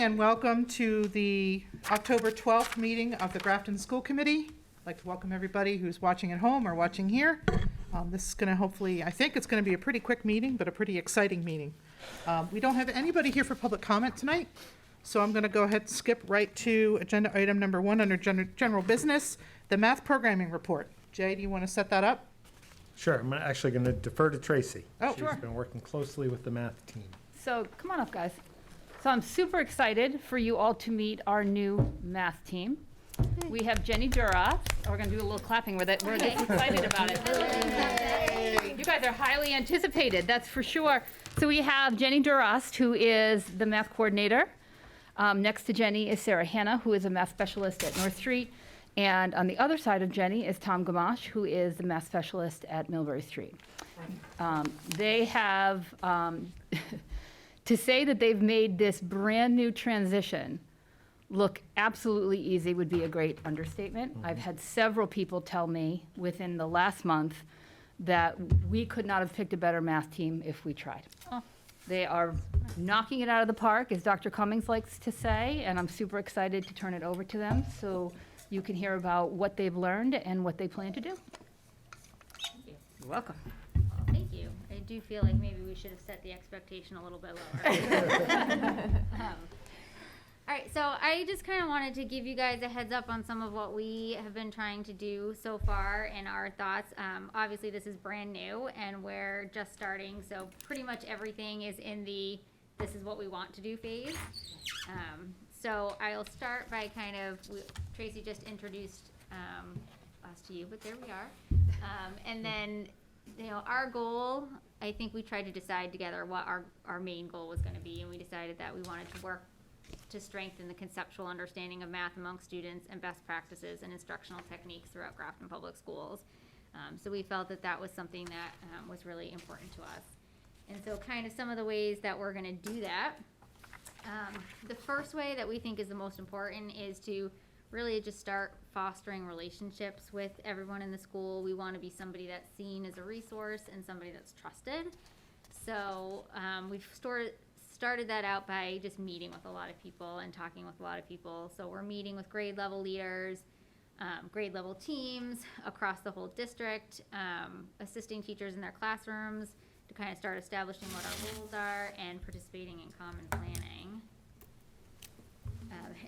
and welcome to the October 12th meeting of the Grafton School Committee. I'd like to welcome everybody who's watching at home or watching here. This is going to hopefully, I think it's going to be a pretty quick meeting, but a pretty exciting meeting. We don't have anybody here for public comment tonight, so I'm going to go ahead and skip right to agenda item number 1 under general business, the math programming report. Jay, do you want to set that up? Sure, I'm actually going to defer to Tracy. Oh, She's sure. been working closely with the math team. So come on up, guys. So I'm super excited for you all to meet our new math team. We have Jenny Duras. We're going to do a little clapping with it. We're just excited about it. You guys are highly anticipated, that's for sure. So we have Jenny Duras, who is the math coordinator. Next to Jenny is Sarah Hanna, who is a math specialist at North Street. And on the other side of Jenny is Tom Gamache, who is the math specialist at Millbury Street. They have, to say that they've made this brand new transition look absolutely easy would be a great understatement. I've had several people tell me within the last month that we could not have picked a better math team if we tried. They are knocking it out of the park, as Dr. Cummings likes to say, and I'm super excited to turn it over to them so you can hear about what they've learned and what they plan to do. Thank you. You're welcome. Well, thank you. I do feel like maybe we should have set the expectation a little bit lower. All right, so I just kind of wanted to give you guys a heads up on some of what we have been trying to do so far and our thoughts. Obviously, this is brand new and we're just starting, so pretty much everything is in the this is what we want to do phase. So I'll start by Tracy just introduced us to you, but there we are. And then, our goal, I think we tried to decide together what our main goal was going to be, and we decided that we wanted to work to strengthen the conceptual understanding of math among students and best practices and instructional techniques throughout Grafton Public Schools. So we felt that that was something that was really important to us. And so kind of some of the ways that we're going to do that. The first way that we think is the most important is to really just start fostering relationships with everyone in the school. We want to be somebody that's seen as a resource and somebody that's trusted. So we've started that out by just meeting with a lot of people and talking with a lot of people. So we're meeting with grade level leaders, grade level teams across the whole district, assisting teachers in their classrooms to kind of start establishing what our roles are and participating in common planning.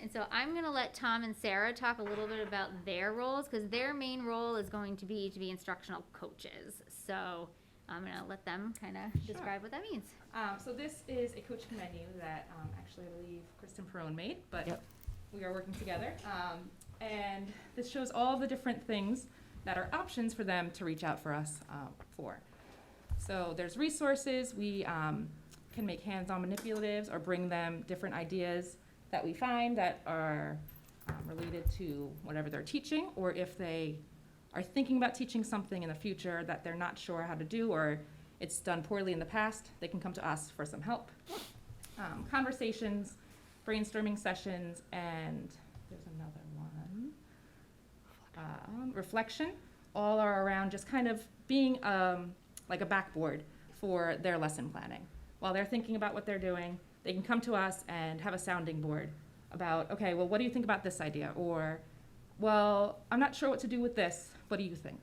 And so I'm going to let Tom and Sarah talk a little bit about their roles, because their main role is going to be instructional coaches. So I'm going to let them kind of describe what that means. So this is a coaching menu that actually I believe Kristen Perone made, but we are working together. And this shows all the different things that are options for them to reach out for us for. So there's resources. We can make hands-on manipulatives or bring them different ideas that we find that are related to whatever they're teaching, or if they are thinking about teaching something in the future that they're not sure how to do, or it's done poorly in the past, they can come to us for some help. Conversations, brainstorming sessions, and there's another one. Reflection, all are around just kind of being like a backboard for their lesson planning. While they're thinking about what they're doing, they can come to us and have a sounding board about, okay, well, what do you think about this idea? Or, well, I'm not sure what to do with this. What do you think?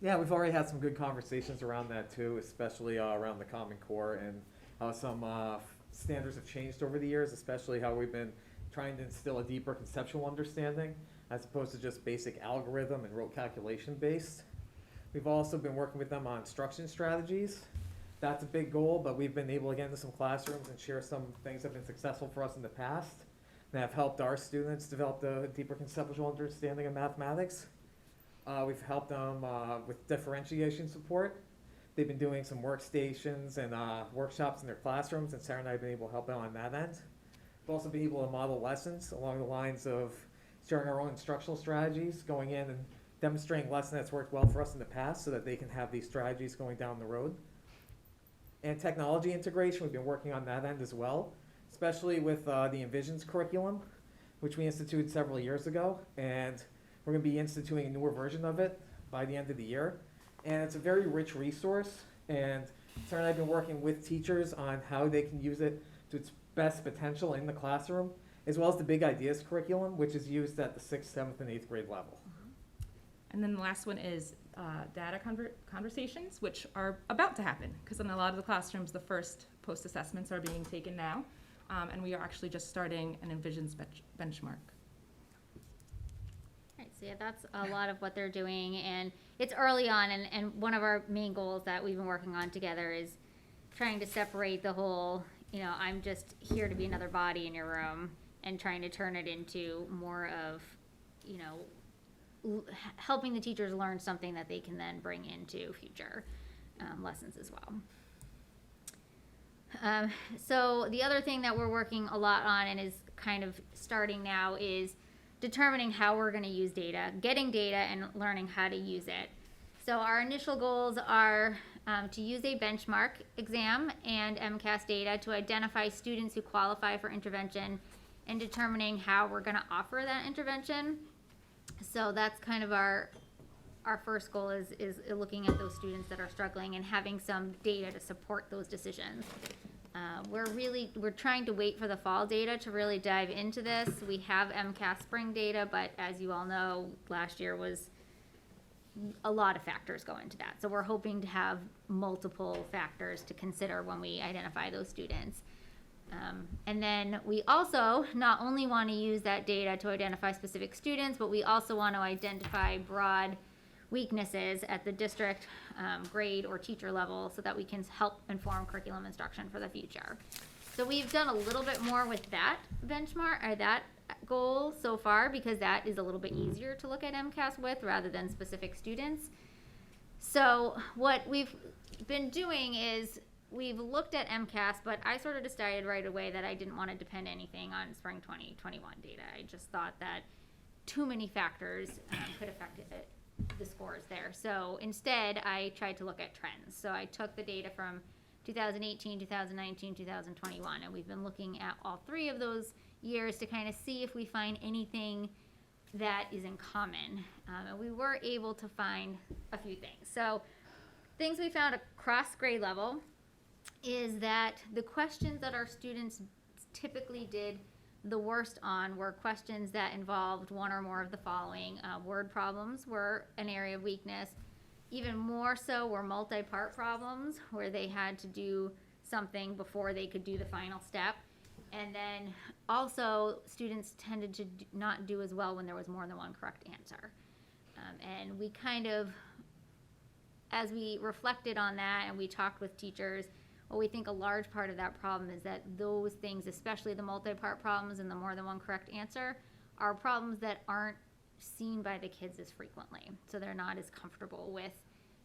Yeah, we've already had some good conversations around that too, especially around the Common Core and how some standards have changed over the years, especially how we've been trying to instill a deeper conceptual understanding as opposed to just basic algorithm and rote calculation based. We've also been working with them on instruction strategies. That's a big goal, but we've been able to get into some classrooms and share some things that have been successful for us in the past that have helped our students develop a deeper conceptual understanding of mathematics. We've helped them with differentiation support. They've been doing some workstations and workshops in their classrooms, and Sarah and I have been able to help out on that end. We've also been able to model lessons along the lines of sharing our own instructional strategies, going in and demonstrating lessons that's worked well for us in the past so that they can have these strategies going down the road. And technology integration, we've been working on that end as well, especially with the Envisions curriculum, which we instituted several years ago, and we're going to be instituting a newer version of it by the end of the year. And it's a very rich resource, and Sarah and I have been working with teachers on how they can use it to its best potential in the classroom, as well as the Big Ideas curriculum, which is used at the 6th, 7th, and 8th grade level. And then the last one is data conversations, which are about to happen, because in a lot of the classrooms, the first post-assessments are being taken now, and we are actually just starting an Envisions benchmark. Right, so yeah, that's a lot of what they're doing, and it's early on, and one of our main goals that we've been working on together is trying to separate the whole, you know, I'm just here to be another body in your room, and trying to turn it into more of, you know, helping the teachers learn something that they can then bring into future lessons as well. So the other thing that we're working a lot on and is kind of starting now is determining how we're going to use data, getting data and learning how to use it. So our initial goals are to use a benchmark exam and MCAS data to identify students who qualify for intervention and determining how we're going to offer that intervention. So that's kind of our first goal is looking at those students that are struggling and having some data to support those decisions. We're trying to wait for the fall data to really dive into this. We have MCAS spring data, but as you all know, last year was a lot of factors go into that. So we're hoping to have multiple factors to consider when we identify those students. And then we also not only want to use that data to identify specific students, but we also want to identify broad weaknesses at the district, grade, or teacher level so that we can help inform curriculum instruction for the future. So we've done a little bit more with that benchmark, or that goal so far, because that is a little bit easier to look at MCAS with rather than specific students. So what we've been doing is we've looked at MCAS, but I sort of decided right away that I didn't want to depend anything on spring 2021 data. I just thought that too many factors could affect the scores there. So instead, I tried to look at trends. So I took the data from 2018, 2019, 2021, and we've been looking at all three of those years to kind of see if we find anything that is in common. And we were able to find a few things. So things we found across grade level is that the questions that our students typically did the worst on were questions that involved one or more of the following. Word problems were an area of weakness. Even more so were multi-part problems, where they had to do something before they could do the final step. And then also students tended to not do as well when there was more than one correct answer. And we kind of, as we reflected on that and we talked with teachers, well, we think a large part of that problem is that those things, especially the multi-part problems and the more than one correct answer, are problems that aren't seen by the kids as frequently. So they're not as comfortable with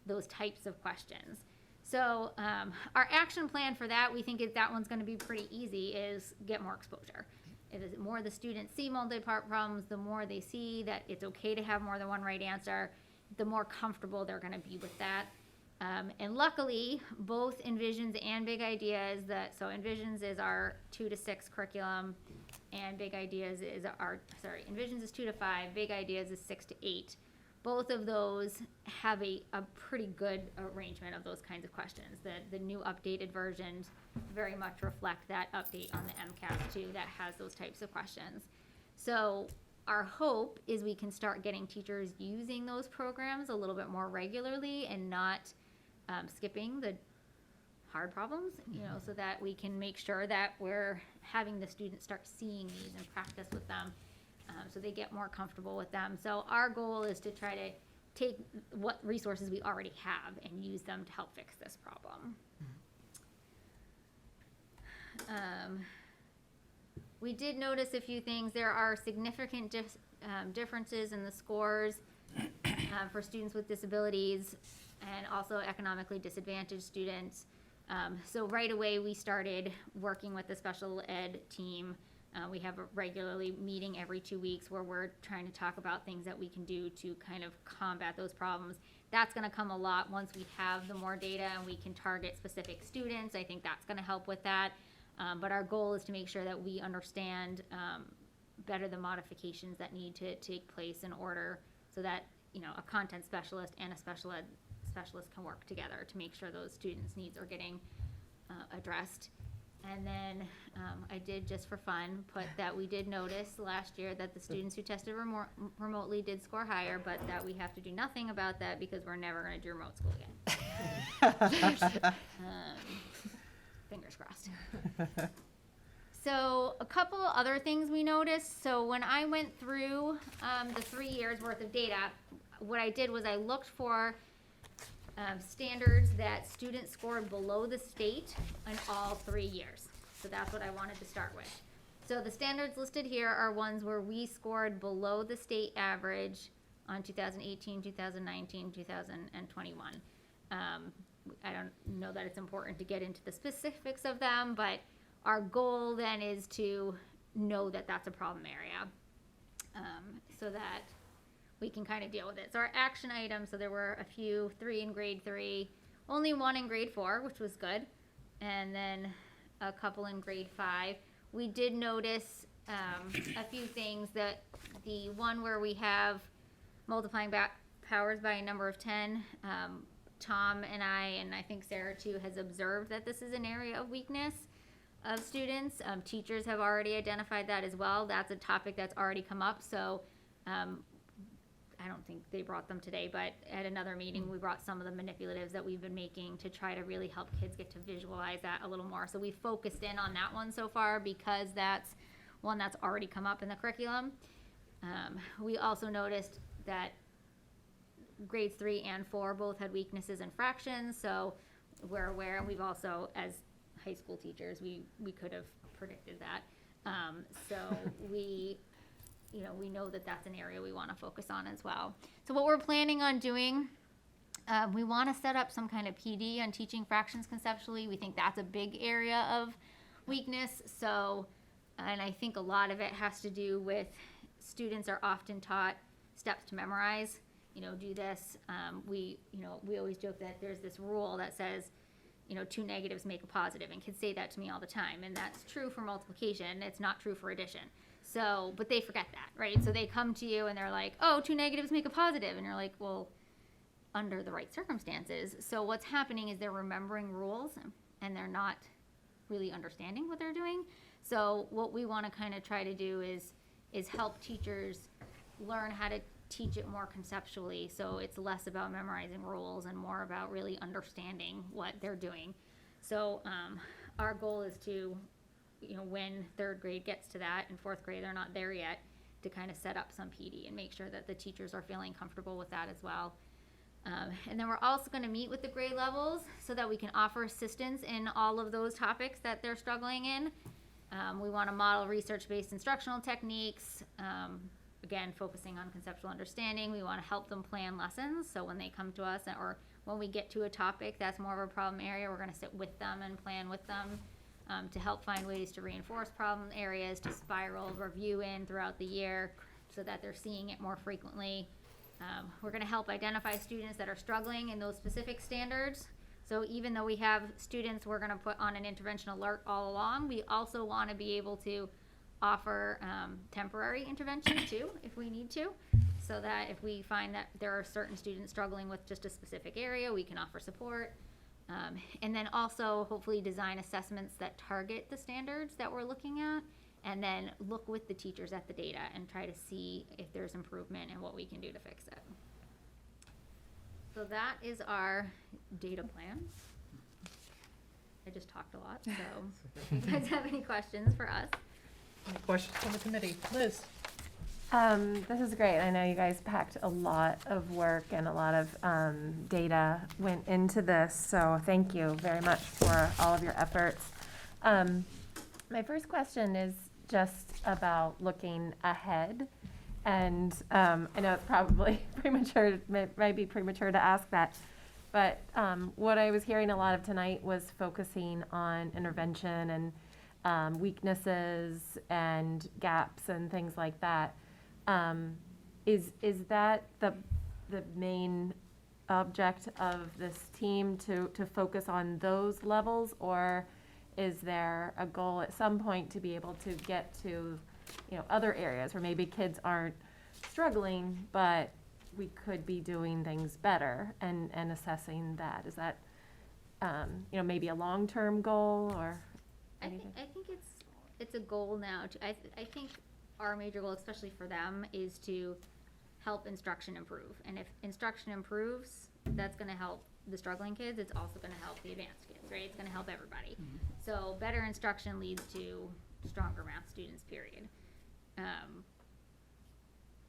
those types of questions. So our action plan for that, we think that one's going to be pretty easy, is get more exposure. The more the students see multi-part problems, the more they see that it's okay to have more than one right answer, the more comfortable they're going to be with that. And luckily, both Envisions and Big Ideas, so Envisions is our 2 to 6 curriculum, and Big Ideas is Envisions is 2 to 5, Big Ideas is 6 to 8. Both of those have a pretty good arrangement of those kinds of questions. The new updated versions very much reflect that update on the MCAS too, that has those types of questions. So our hope is we can start getting teachers using those programs a little bit more regularly and not skipping the hard problems, so that we can make sure that we're having the students start seeing these and practice with them, so they get more comfortable with them. So our goal is to try to take what resources we already have and use them to help fix this problem. We did notice a few things. There are significant differences in the scores for students with disabilities and also economically disadvantaged students. So right away we started working with the special ed team. We have a regularly meeting every 2 weeks where we're trying to talk about things that we can do to kind of combat those problems. That's going to come a lot once we have the more data and we can target specific students. I think that's going to help with that. But our goal is to make sure that we understand better the modifications that need to take place in order so that a content specialist and a special ed specialist can work together to make sure those students' needs are getting addressed. And then I did, just for fun, put that we did notice last year that the students who tested remotely did score higher, but that we have to do nothing about that because we're never going to do remote school again. Fingers crossed. So a couple other things we noticed. So when I went through the 3 years worth of data, what I did was I looked for standards that students scored below the state in all 3 years. So that's what I wanted to start with. So the standards listed here are ones where we scored below the state average on 2018, 2019, 2021. I don't know that it's important to get into the specifics of them, but our goal then is to know that that's a problem area, so that we can kind of deal with it. So our action items, so there were a few, 3 in grade 3, only 1 in grade 4, which was good, and then a couple in grade 5. We did notice a few things, that the one where we have multiplying powers by a number of 10, Tom and I think Sarah too, has observed that this is an area of weakness of students. Teachers have already identified that as well. That's a topic that's already come up. So I don't think they brought them today, but at another meeting, we brought some of the manipulatives that we've been making to try to really help kids get to visualize that a little more. So we focused in on that one so far because that's one that's already come up in the curriculum. We also noticed that grades 3 and 4 both had weaknesses in fractions, so we're aware, and we've also, as high school teachers, we could have predicted that. So we know that that's an area we want to focus on as well. So what we're planning on doing, we want to set up some kind of PD on teaching fractions conceptually. We think that's a big area of weakness. So, and I think a lot of it has to do with students are often taught steps to memorize. Do this. We always joke that there's this rule that says, 2 negatives make a positive, and kids say that to me all the time, and that's true for multiplication. It's not true for addition. So, but they forget that, right? So they come to you and they're like, oh, 2 negatives make a positive, and you're like, well, under the right circumstances. So what's happening is they're remembering rules and they're not really understanding what they're doing. So what we want to kind of try to do is help teachers learn how to teach it more conceptually, so it's less about memorizing rules and more about really understanding what they're doing. So our goal is to, when 3rd grade gets to that, and 4th grade they're not there yet, to kind of set up some PD and make sure that the teachers are feeling comfortable with that as well. And then we're also going to meet with the grade levels so that we can offer assistance in all of those topics that they're struggling in. We want to model research-based instructional techniques, again, focusing on conceptual understanding. We want to help them plan lessons, so when they come to us, or when we get to a topic that's more of a problem area, we're going to sit with them and plan with them to help find ways to reinforce problem areas, to spiral review in throughout the year so that they're seeing it more frequently. We're going to help identify students that are struggling in those specific standards. So even though we have students we're going to put on an intervention alert all along, we also want to be able to offer temporary intervention too, if we need to, so that if we find that there are certain students struggling with just a specific area, we can offer support. And then also hopefully design assessments that target the standards that we're looking at, and then look with the teachers at the data and try to see if there's improvement and what we can do to fix it. So that is our data plan. I just talked a lot, so if you guys have any questions for us. Any questions from the committee? Liz? This is great. I know you guys packed a lot of work and a lot of data went into this, so thank you very much for all of your efforts. My first question is just about looking ahead, and I know it's probably premature, might be premature to ask that, but what I was hearing a lot of tonight was focusing on intervention and weaknesses and gaps and things like that. Is that the main object of this team to focus on those levels, or is there a goal at some point to be able to get to, other areas where maybe kids aren't struggling, but we could be doing things better and assessing that? Is that, maybe a long-term goal, or? anything? I think it's a goal now I think our major goal, especially for them, is to help instruction improve. And if instruction improves, that's gonna help the struggling kids, it's also gonna help the advanced kids, right? It's gonna help everybody. So better instruction leads to stronger math students, period.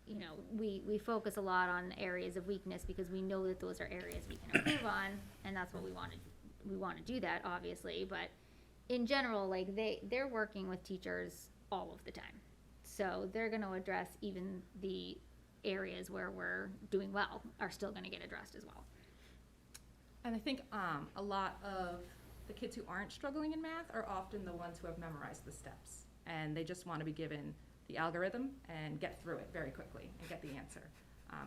You know, we focus a lot on areas of weakness because we know that those are areas we can improve on, and that's what we wanna do that, obviously, but in general, like, they're working with teachers all of the time. So they're gonna address even the areas where we're doing well are still gonna get addressed as well. And I think a lot of the kids who aren't struggling in math are often the ones who have memorized the steps. And they just want to be given the algorithm and get through it very quickly and get the answer.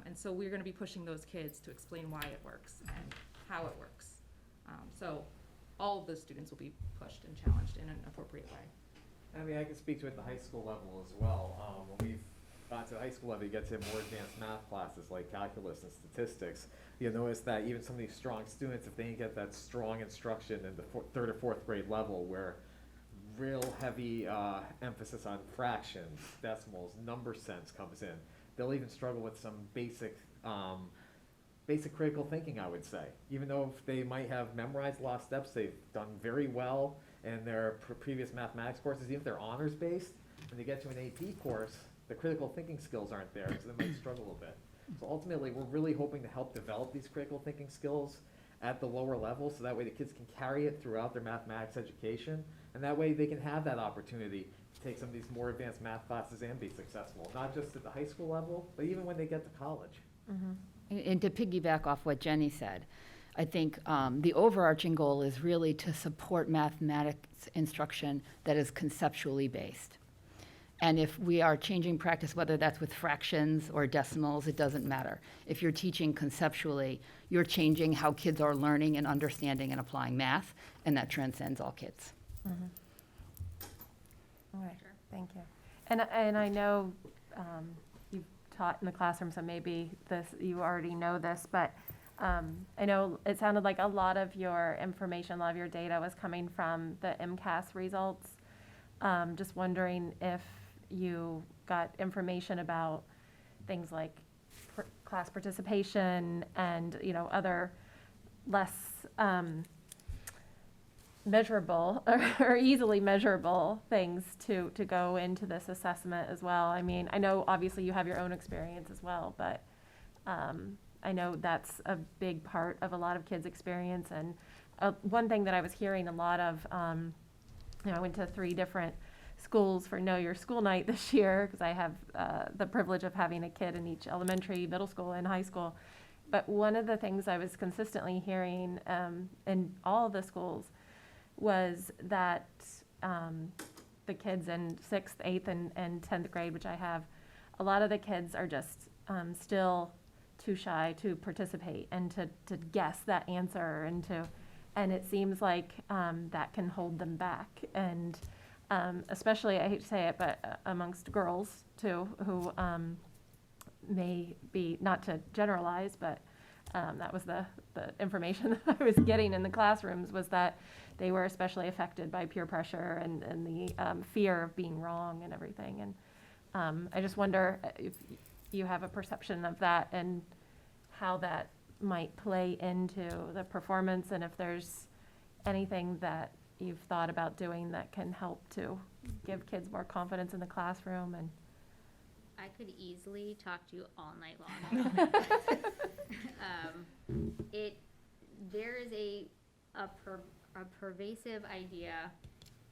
And so we're going to be pushing those kids to explain why it works and how it works. So all of those students will be pushed and challenged in an appropriate way. I mean, I can speak to it at the high school level as well. When we've gone to the high school level, you get to more advanced math classes like calculus and statistics. You'll notice that even some of these strong students, if they didn't get that strong instruction in the third or fourth grade level where real heavy emphasis on fractions, decimals, number sense comes in, they'll even struggle with some basic critical thinking, I would say. Even though if they might have memorized a lot of steps, they've done very well in their previous mathematics courses, even if they're honors based, when they get to an AP course, the critical thinking skills aren't there, so they might struggle a bit. So ultimately, we're really hoping to help develop these critical thinking skills at the lower level, so that way the kids can carry it throughout their mathematics education, and that way they can have that opportunity to take some of these more advanced math classes and be successful, not just at the high school level, but even when they get to college. And to piggyback off what Jenny said, I think the overarching goal is really to support mathematics instruction that is conceptually based. And if we are changing practice, whether that's with fractions or decimals, it doesn't matter. If you're teaching conceptually, you're changing how kids are learning and understanding and applying math, and that transcends all kids. All right, thank you. And I know you've taught in the classroom, so maybe you already know this, but I know it sounded like a lot of your information, a lot of your data was coming from the MCAS results. Just wondering if you got information about things like class participation and, you know, other less measurable or easily measurable things to go into this assessment as well. I mean, I know obviously you have your own experience as well, but I know that's a big part of a lot of kids' experience. And one thing that I was hearing a lot of, you know, I went to 3 different schools for Know Your School Night this year because I have the privilege of having a kid in each elementary, middle school, and high school. But one of the things I was consistently hearing in all the schools was that the kids in 6th, 8th, and 10th grade, which I have, a lot of the kids are just still too shy to participate and to guess that answer and it seems like that can hold them back. And especially, I hate to say it, but amongst girls too, who may be, not to generalize, but that was the information that I was getting in the classrooms, was that they were especially affected by peer pressure and the fear of being wrong and everything. And I just wonder if you have a perception of that and how that might play into the performance, and if there's anything that you've thought about doing that can help to give kids more confidence in the classroom. And I could easily talk to you all night long. There is a pervasive idea,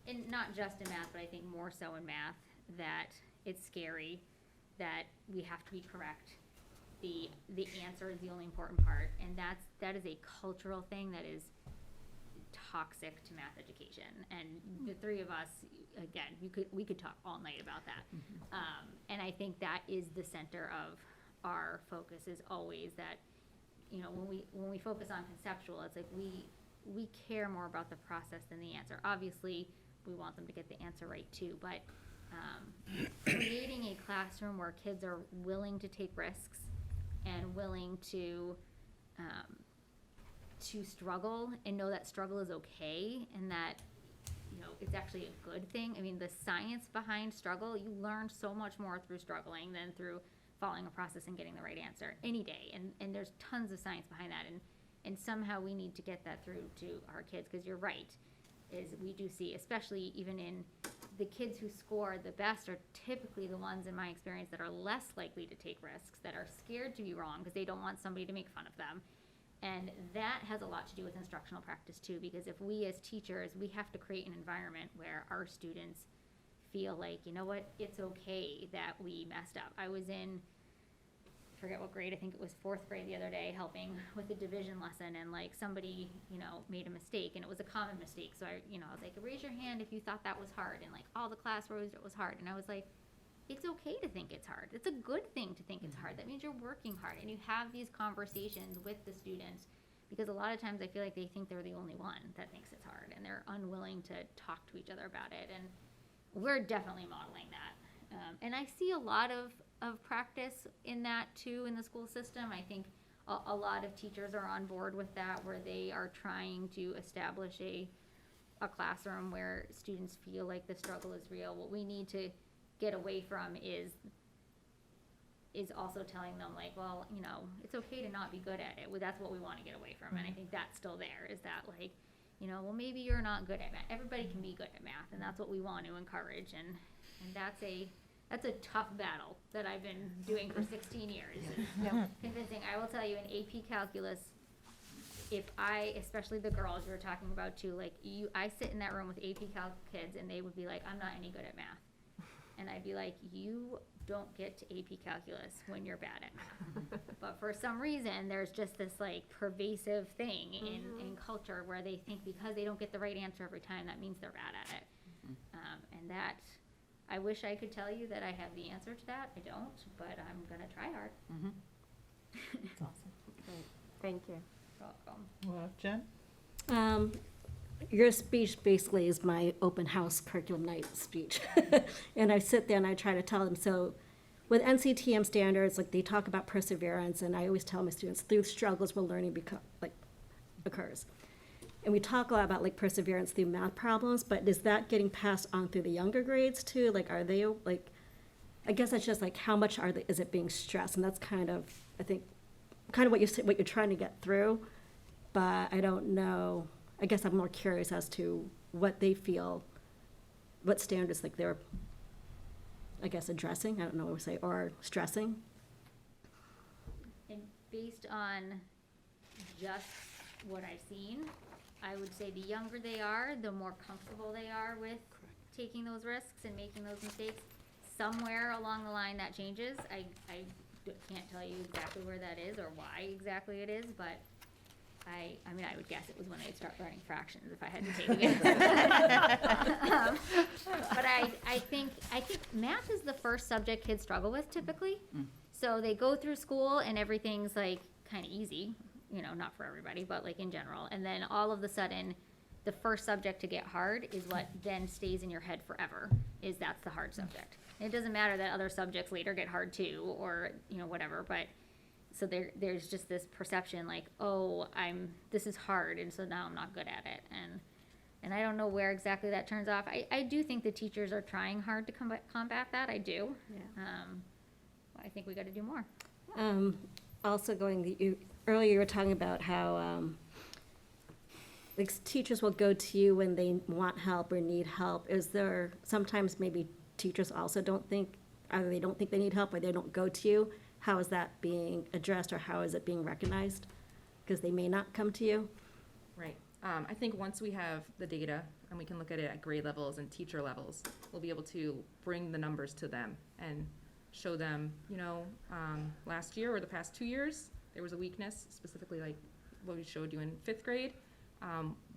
and not just in math, but I think more so in math, that it's scary, that we have to be correct. The answer is the only important part, and that is a cultural thing that is toxic to math education. And the 3 of us, again, we could talk all night about that. And I think that is the center of our focus, is always that, you know, when we focus on conceptual, it's like we care more about the process than the answer. Obviously, we want them to get the answer right too, but creating a classroom where kids are willing to take risks and willing to struggle and know that struggle is okay, and that you know, it's actually a good thing. I mean, the science behind struggle, you learn so much more through struggling than through following a process and getting the right answer any day. And there's tons of science behind that. And somehow we need to get that through to our kids, because you're right, is we do see, especially even in the kids who score the best are typically the ones, in my experience, that are less likely to take risks, that are scared to be wrong because they don't want somebody to make fun of them. And that has a lot to do with instructional practice too, because if we as teachers, we have to create an environment where our students feel like, you know what, it's okay that we messed up. I was in, I forget what grade, I think it was 4th grade the other day, helping with a division lesson, and like somebody, you know, made a mistake, and it was a common mistake. So I was like, raise your hand if you thought that was hard, and like all the class raised it was hard. And I was like, it's okay to think it's hard. It's a good thing to think it's hard. That means you're working hard, and you have these conversations with the students, because a lot of times I feel like they think they're the only one that thinks it's hard, and they're unwilling to talk to each other about it. And we're definitely modeling that. And I see a lot of practice in that too in the school system. I think a lot of teachers are on board with that, where they are trying to establish a classroom where students feel like the struggle is real. What we need to get away from is also telling them like, well, you know, it's okay to not be good at it. Well, that's what we want to get away from. And I think that's still there, is that like, you know, well, maybe you're not good at math. Everybody can be good at math, and that's what we want to encourage. And that's a tough battle that I've been doing for 16 years. Convincing. I will tell you, in AP Calculus, especially the girls you were talking about too, like I sit in that room with AP Calc kids, and they would be like, I'm not any good at math. And I'd be like, you don't get to AP Calculus when you're bad at math. But for some reason, there's just this like pervasive thing in culture where they think because they don't get the right answer every time, that means they're bad at it. And that, I wish I could tell you that I have the answer to that. I don't, but I'm gonna try hard. That's awesome. Great. Thank you. You're welcome. Well, Jen? Your speech basically is my open house curriculum night speech. And I sit there and I try to tell them, so with NCTM standards, like they talk about perseverance, and I always tell my students, through struggles where learning occurs. And we talk a lot about like perseverance through math problems, but is that getting passed on through the younger grades too? Like, are they like, I guess that's just like, how much is it being stressed? And that's kind of, I think, kind of what you're trying to get through, but I don't know. I guess I'm more curious as to what they feel, what standards like they're, I guess, addressing, I don't know what to say, or stressing. And based on just what I've seen, I would say the younger they are, the more comfortable they are with taking those risks and making those mistakes. Somewhere along the line that changes. I can't tell you exactly where that is or why exactly it is, but I mean, I would guess it was when they'd start learning fractions if I had to take it. But I think math is the first subject kids struggle with typically. So they go through school and everything's like kind of easy, you know, not for everybody, but like in general. And then all of a sudden, the first subject to get hard is what then stays in your head forever, is that's the hard subject. And it doesn't matter that other subjects later get hard too, or, you know, whatever, but so there's just this perception like, oh, this is hard, and so now I'm not good at it. And I don't know where exactly that turns off. I do think the teachers are trying hard to combat that. I do. Yeah. I think we got to do more. Also earlier you were talking about how, like teachers will go to you when they want help or need help. Is there, sometimes maybe teachers also either they don't think they need help or they don't go to you? How is that being addressed, or how is it being recognized? Because they may not come to you. Right. I think once we have the data and we can look at it at grade levels and teacher levels, we'll be able to bring the numbers to them and show them, you know, last year or the past 2 years, there was a weakness, specifically like what we showed you in 5th grade.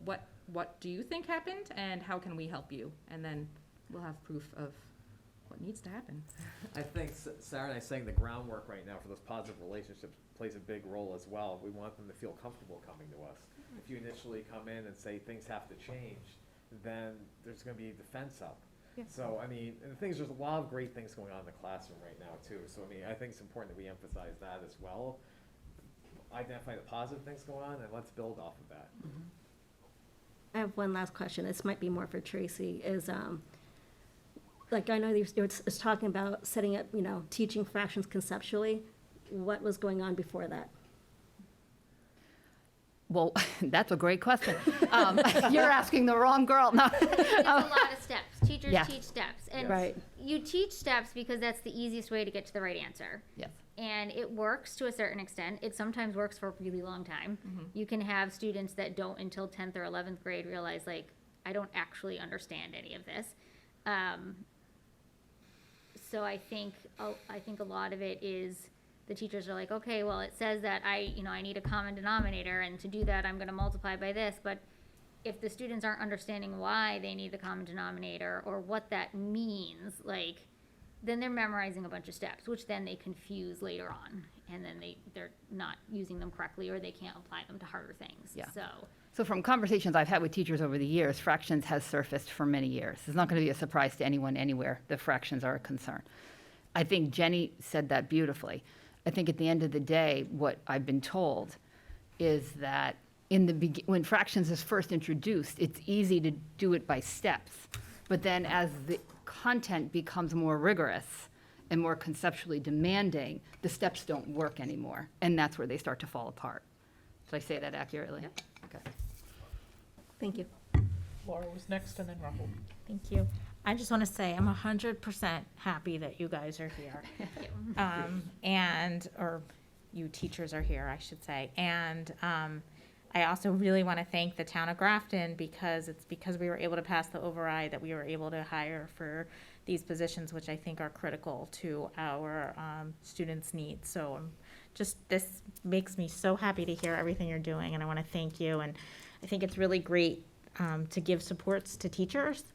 What do you think happened, and how can we help you? And then we'll have proof of what needs to happen. I think Sarah and I saying the groundwork right now for those positive relationships plays a big role as well. We want them to feel comfortable coming to us. If you initially come in and say things have to change, then there's going to be a defense up. Yeah. So, I mean, and the thing is, there's a lot of great things going on in the classroom right now, too. So, I mean, I think it's important that we emphasize that as well. Identify the positive things going on, and let's build off of that. I have one last question. This might be more for Tracy, is, like, I know it's talking about setting up, teaching fractions conceptually. What was going on before that? Well, that's a great question. You're asking the wrong girl. No. It's a lot of steps. Teachers Yeah. teach steps. And Right. you teach steps because that's the easiest way to get to the right answer. Yes. And it works to a certain extent. It sometimes works for a really long time. You can have students that don't until 10th or 11th grade realize, like, I don't actually understand any of this. So I think a lot of it is the teachers are like, okay, well, it says that I need a common denominator, and to do that, I'm gonna multiply by this, but if the students aren't understanding why they need the common denominator or what that means, like, then they're memorizing a bunch of steps, which then they confuse later on, and then they're not using them correctly, or they can't apply them to harder things. Yeah. So from conversations I've had with teachers over the years, fractions has surfaced for many years. It's not going to be a surprise to anyone anywhere that fractions are a concern. I think Jenny said that beautifully. I think at the end of the day, what I've been told is that when fractions is first introduced, it's easy to do it by steps. But then as the content becomes more rigorous and more conceptually demanding, the steps don't work anymore. And that's where they start to fall apart. Did I say that accurately? Okay. Thank you. Laura was next, and then Rahul. Thank you. I just want to say I'm 100% happy that you guys are here. Or you teachers are here, I should say. And I also really want to thank the town of Grafton, because it's because we were able to pass the override that we were able to hire for these positions, which I think are critical to our students' needs. So this makes me so happy to hear everything you're doing, and I want to thank you. And I think it's really great to give supports to teachers,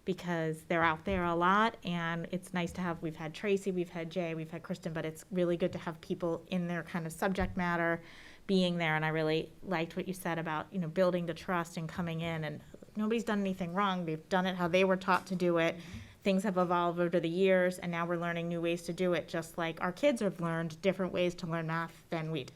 because they're out there a lot, and it's nice to have, we've had Tracy, we've had Jay, we've had Kristen, but it's really good to have people in their kind of subject matter being there. And I really liked what you said about, building the trust and coming in, and nobody's done anything wrong. They've done it how they were taught to do it. Things have evolved over the years, and now we're learning new ways to do it, just like our kids have learned different ways to learn math than we did.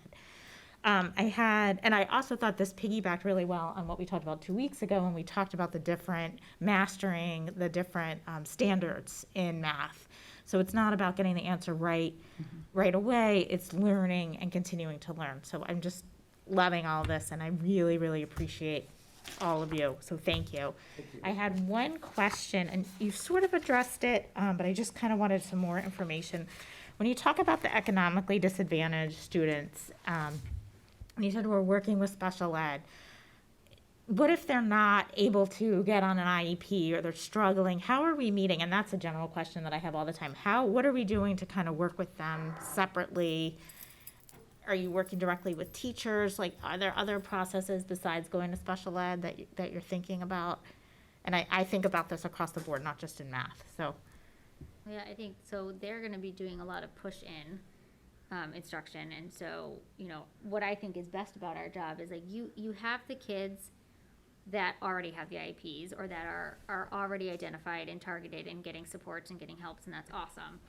I also thought this piggybacked really well on what we talked about 2 weeks ago when we talked about the different mastering, the different standards in math. So it's not about getting the answer right away, it's learning and continuing to learn. So I'm just loving all of this, and I really, really appreciate all of you, so thank you. I had one question, and you sort of addressed it, but I just kind of wanted some more information. When you talk about the economically disadvantaged students, and you said we're working with special ed, what if they're not able to get on an IEP, or they're struggling? How are we meeting? And that's a general question that I have all the time. What are we doing to kind of work with them separately? Are you working directly with teachers? Like, are there other processes besides going to special ed that you're thinking about? And I think about this across the board, not just in math, so. yeah, I think so. They're going to be doing a lot of push-in instruction, and so what I think is best about our job is like you have the kids that already have the IEPs, or that are already identified and targeted and getting supports and getting helps, and that's awesome.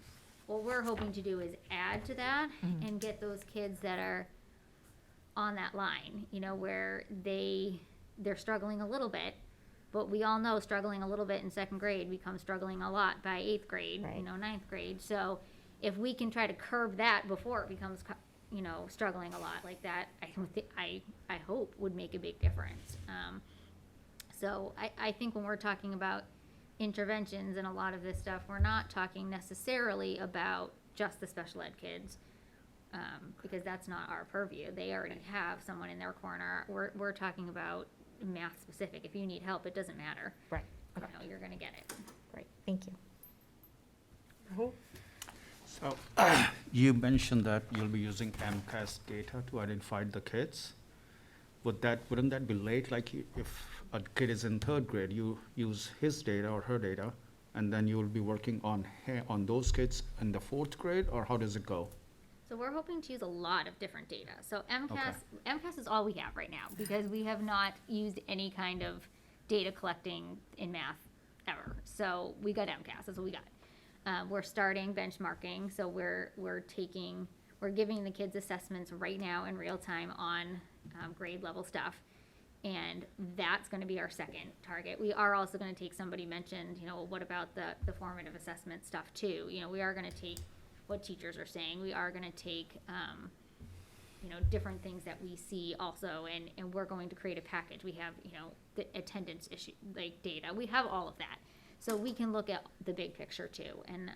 What we're hoping to do is add to that and get those kids that are on that line, where they're struggling a little bit, but we all know struggling a little bit in second grade becomes struggling a lot by 8th grade, Right. Ninth grade. So if we can try to curb that before it becomes, struggling a lot like that, I hope would make a big difference. So I think when we're talking about interventions and a lot of this stuff, we're not talking necessarily about just the special ed kids, because that's not our purview. They already have someone in their corner. We're talking about math specific. If you need help, it doesn't matter. Right, okay, You're gonna get it. great, thank you. Rahul? So, you mentioned that you'll be using MCAS data to identify the kids. Wouldn't that be late? Like, if a kid is in 3rd grade, you use his data or her data, and then you will be working on those kids in the 4th grade, or how does it go? So we're hoping to use a lot of different data. So MCAS is all we have right now, because we have not used any kind of data collecting in math ever. So we got MCAS, that's what we got. We're starting benchmarking, so we're giving the kids assessments right now in real time on grade level stuff. And that's gonna be our second target. We are also gonna take, somebody mentioned, what about the formative assessment stuff too? We are gonna take what teachers are saying. We are gonna take, different things that we see also, and we're going to create a package. We have, the attendance issue, like data. We have all of that. So we can look at the big picture too, and,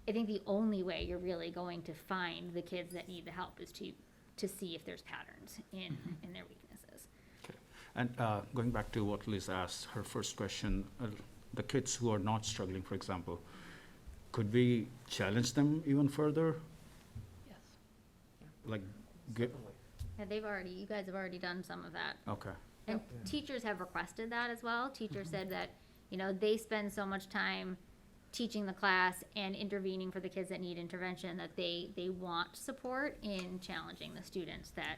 I think the only way you're really going to find the kids that need the help is to see if there's patterns in their weaknesses. Okay. And going back to what Liz asked, her first question, the kids who are not struggling, for example, could we challenge them even further? Yes. Like, get, Yeah, you guys have already done some of that. okay, And teachers have requested that as well. Teachers said that, they spend so much time teaching the class and intervening for the kids that need intervention, that they want support in challenging the students that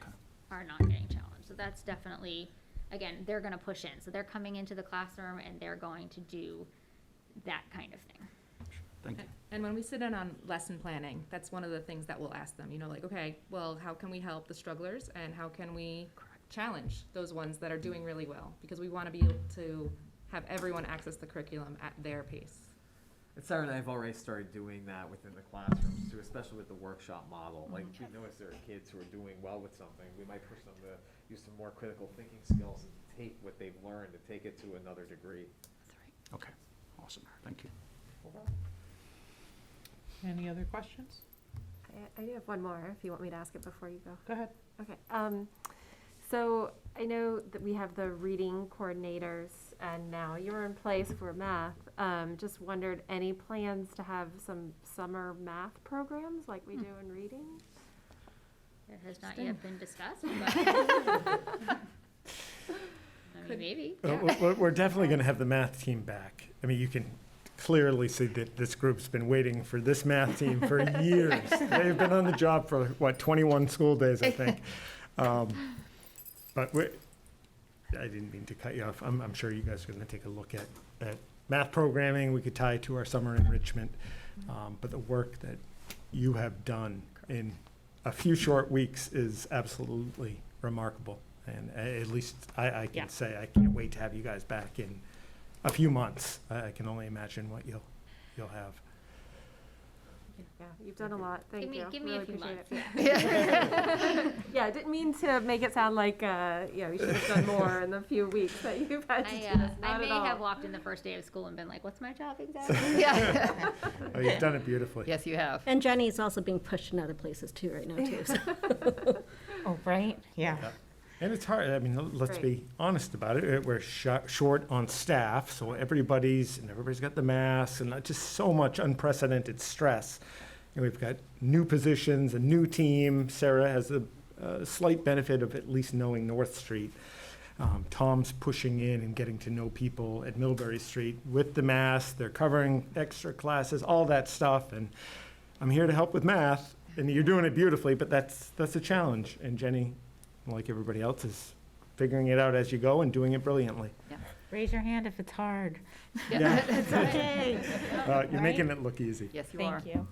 are not getting challenged. So that's definitely, again, they're gonna push in. So they're coming into the classroom and they're going to do that kind of thing. thank you. And when we sit in on lesson planning, that's one of the things that we'll ask them, like, okay, well, how can we help the strugglers, and how can we challenge those ones that are doing really well? Because we want to be able to have everyone access the curriculum at their pace. And Sarah and I have already started doing that within the classrooms too, especially with the workshop model. Like, if we notice there are kids who are doing well with something, we might push them to use some more critical thinking skills and take what they've learned and take it to another degree. Okay, awesome, thank you. Any other questions? I do have one more, if you want me to ask it before you go. Go ahead. Okay, so I know that we have the reading coordinators, and now you're in place for math. Just wondered, any plans to have some summer math programs like we do in reading? It has not yet been discussed, but. I mean, maybe. We're definitely going to have the math team back. I mean, you can clearly see that this group's been waiting for this math team for years. They've been on the job for, 21 school days, I think. But I didn't mean to cut you off. I'm sure you guys are going to take a look at math programming. We could tie to our summer enrichment. But the work that you have done in a few short weeks is absolutely remarkable. And at least I can say I can't wait to have you guys back in a few months. I can only imagine what you'll have. Yeah, you've done a lot, thank you. Give me Really a few appreciate months, it. yeah. Yeah, I didn't mean to make it sound like, you should have done more in the few weeks that you've had to do this, I not may at all. have walked in the first day of school and been like, what's my job exactly? Yeah. Oh, you've done it beautifully. Yes, you have. And Jenny's also being pushed in other places too right now too. So. Oh, right? Yeah. And it's hard, I mean, let's Right. be honest about it. We're short on staff, so everybody's got the masks and just so much unprecedented stress. And we've got new positions, a new team. Sarah has a slight benefit of at least knowing North Street. Tom's pushing in and getting to know people at Millbury Street with the masks. They're covering extra classes, all that stuff. And I'm here to help with math, and you're doing it beautifully, but that's a challenge. And Jenny, like everybody else, is figuring it out as you go and doing it brilliantly. Raise your hand if it's hard. Yeah. It's okay. You're making it look easy. Yes, you are. Thank you.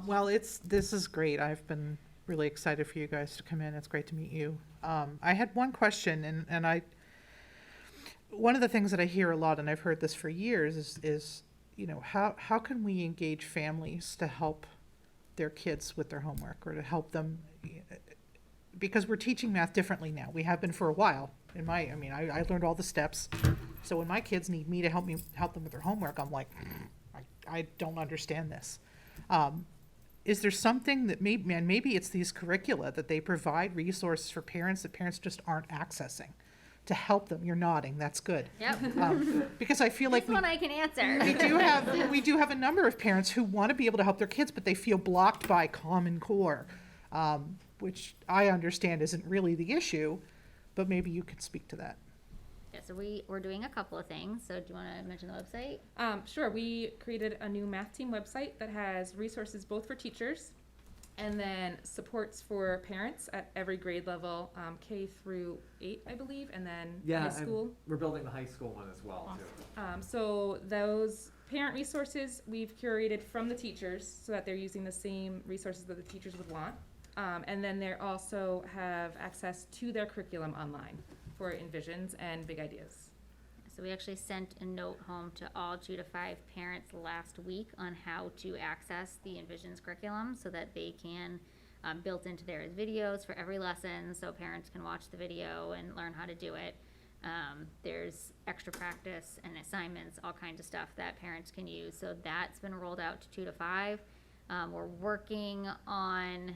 Well, this is great. I've been really excited for you guys to come in. It's great to meet you. I had one question, and one of the things that I hear a lot, and I've heard this for years, is how can we engage families to help their kids with their homework, or to help them, because we're teaching math differently now. We have been for a while. I learned all the steps. So when my kids need me to help them with their homework, I'm like, I don't understand this. Is there something that maybe it's these curricula that they provide resources for parents that parents just aren't accessing to help them? You're nodding, that's good. Yep. Because I feel like This one I can answer. we do have a number of parents who want to be able to help their kids, but they feel blocked by Common Core, which I understand isn't really the issue, but maybe you could speak to that. Yeah, so we're doing a couple of things. So do you want to mention the website? Sure. We created a new math team website that has resources both for teachers and then supports for parents at every grade level, K through 8, I believe, and then high school. We're building the high school one as well, too. So those parent resources we've curated from the teachers so that they're using the same resources that the teachers would want. And then they also have access to their curriculum online for Envisions and Big Ideas. So we actually sent a note home to all 2 to 5 parents last week on how to access the Envisions curriculum so that they can, built into there is videos for every lesson, so parents can watch the video and learn how to do it. There's extra practice and assignments, all kinds of stuff that parents can use. So that's been rolled out to 2 to 5. We're working on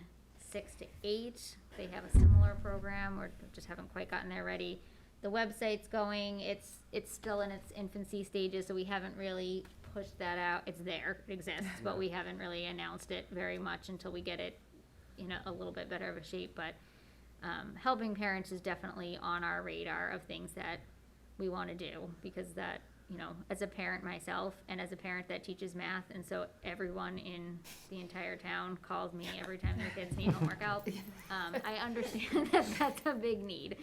6 to 8. They have a similar program. We just haven't quite gotten there ready. The website's going. It's still in its infancy stages, so we haven't really pushed that out. It's there, it exists, but we haven't really announced it very much until we get it in a little bit better of a shape. But helping parents is definitely on our radar of things that we want to do, because that, you know, as a parent myself and as a parent that teaches math, and so everyone in the entire town calls me every time their kids need homework help. I understand that that's a big need.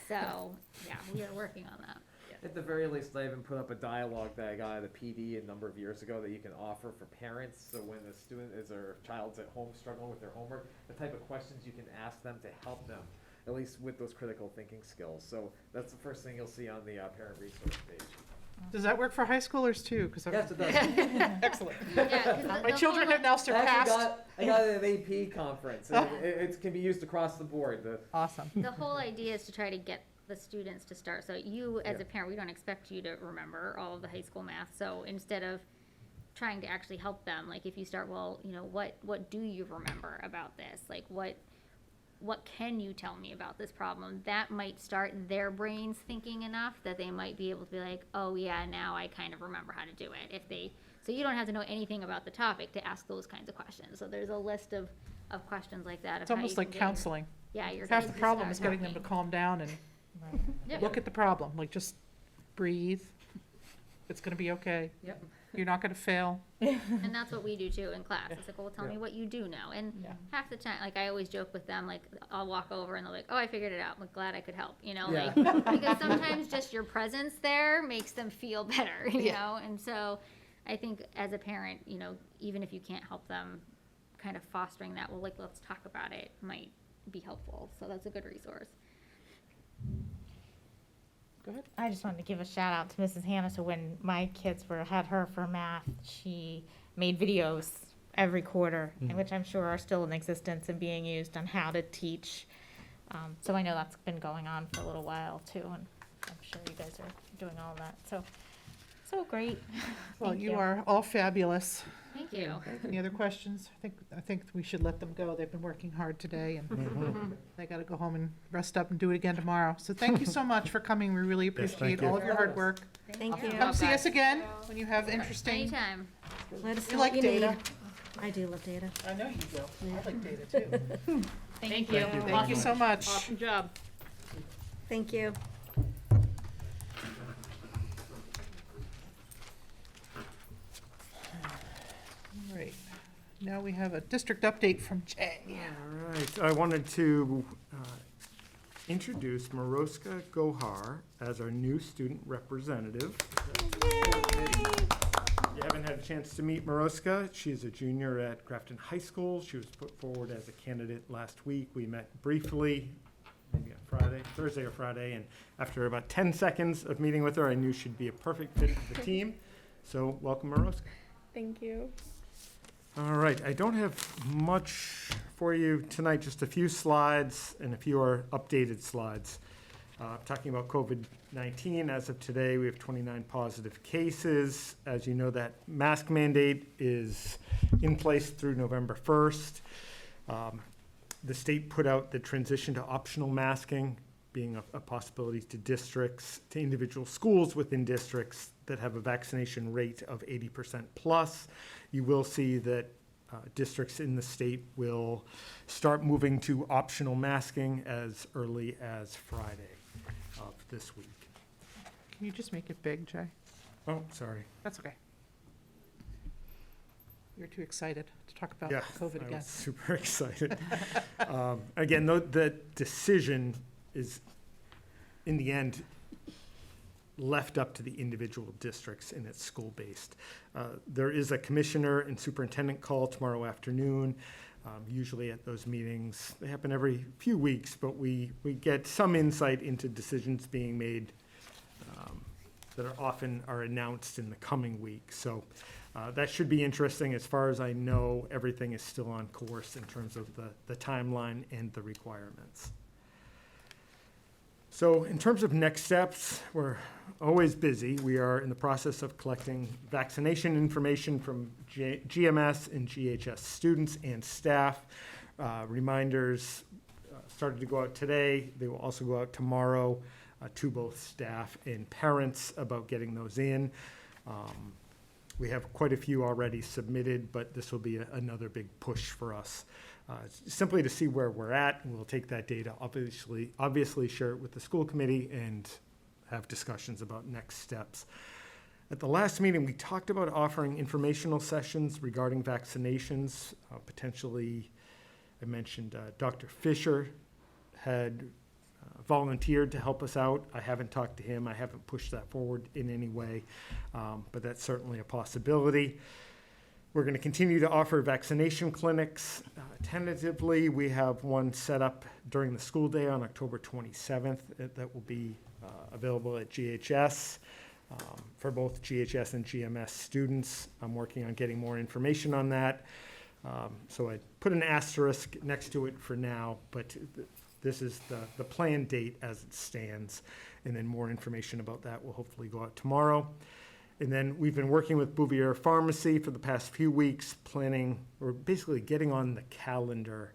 So, yeah, we are working on that. At the very least, I even put up a dialogue that I got at a PD a number of years ago that you can offer for parents. So when a student is or child's at home struggling with their homework, the type of questions you can ask them to help them, at least with those critical thinking skills. So that's the first thing you'll see on the parent resource page. Does that work for high schoolers too? 'Cause Yes, it does. Excellent. Yeah, 'cause My children have now I surpassed. got it at an AP conference. It can be used across the board. Awesome. the whole idea is to try to get the students to start. So you, as Yeah. a parent, we don't expect you to remember all of the high school math. So instead of trying to actually help them, like if you start, well, you know, what do you remember about this? Like what can you tell me about this problem? That might start their brains thinking enough that they might be able to be like, oh yeah, now I kind of remember how to do it. So you don't have to know anything about the topic to ask those kinds of questions. So there's a list of questions like that. It's almost like counseling. Yeah, you're. Half the problem is getting them to calm down and Yeah. look at the problem, like just breathe. It's gonna be okay. Yep. You're not gonna fail. And that's what we do too in class. It's like, well, tell me what you do know. And Yeah. half the time, like I always joke with them, like I'll walk over and they're like, oh, I figured it out. I'm glad I could help, you know, Yeah. like, because sometimes just your presence there makes them feel better, you know? And so I think as a parent, you know, even if you can't help them, kind of fostering that, well, like, let's talk about it might be helpful. So that's a good resource. Go ahead. I just wanted to give a shout out to Mrs. Hannah. So when my kids had her for math, she made videos every quarter, and which I'm sure are still in existence and being used on how to teach. So I know that's been going on for a little while too, and I'm sure you guys are doing all of that. So great. Well, Thank you you. are all fabulous. Thank you. Any other questions? I think we should let them go. They've been working hard today and they gotta go home and rest up and do it again tomorrow. So thank you so much for coming. We really thank appreciate you. all of your hard work. Thank you. Come see us again when you have interesting. Anytime. Let us You know what like you need. data. I do love data. I know you do. I like data too. Thank you. Thank you so much. Awesome job. Thank you. All right. Now we have a district update from Jay. All right, I wanted to introduce Maroska Gohar as our new student representative. You haven't had a chance to meet Maroska. She is a junior at Grafton High School. She was put forward as a candidate last week. We met briefly, maybe on Thursday or Friday, and after about 10 seconds of meeting with her, I knew she'd be a perfect fit for the team. So welcome, Maroska. Thank you. All right, I don't have much for you tonight, just a few slides and a few are updated slides. Talking about COVID-19, as of today, we have 29 positive cases. As you know, that mask mandate is in place through November 1st. The state put out the transition to optional masking, being a possibility to districts, to individual schools within districts that have a vaccination rate of 80% plus. You will see that districts in the state will start moving to optional masking as early as Friday of this week. Can you just make it big, Jay? Oh, sorry. That's okay. You're too excited to talk about Yeah, COVID I again. was super excited. Again, the decision is, in the end, left up to the individual districts and it's school-based. There is a commissioner and superintendent call tomorrow afternoon. Usually at those meetings, they happen every few weeks, but we get some insight into decisions being made that are announced in the coming week. So that should be interesting. As far as I know, everything is still on course in terms of the timeline and the requirements. So in terms of next steps, we're always busy. We are in the process of collecting vaccination information from GMS and GHS students and staff. Reminders started to go out today. They will also go out tomorrow to both staff and parents about getting those in. We have quite a few already submitted, but this will be another big push for us. Simply to see where we're at, and we'll take that data, obviously share it with the school committee and have discussions about next steps. At the last meeting, we talked about offering informational sessions regarding vaccinations. Potentially, I mentioned Dr. Fisher had volunteered to help us out. I haven't talked to him. I haven't pushed that forward in any way, but that's certainly a possibility. We're going to continue to offer vaccination clinics. Tentatively, we have one set up during the school day on October 27th that will be available at GHS for both GHS and GMS students. I'm working on getting more information on that. So I put an asterisk next to it for now, but this is the planned date as it stands. And then more information about that will hopefully go out tomorrow. And then we've been working with Bouvier Pharmacy for the past few weeks, planning, or basically getting on the calendar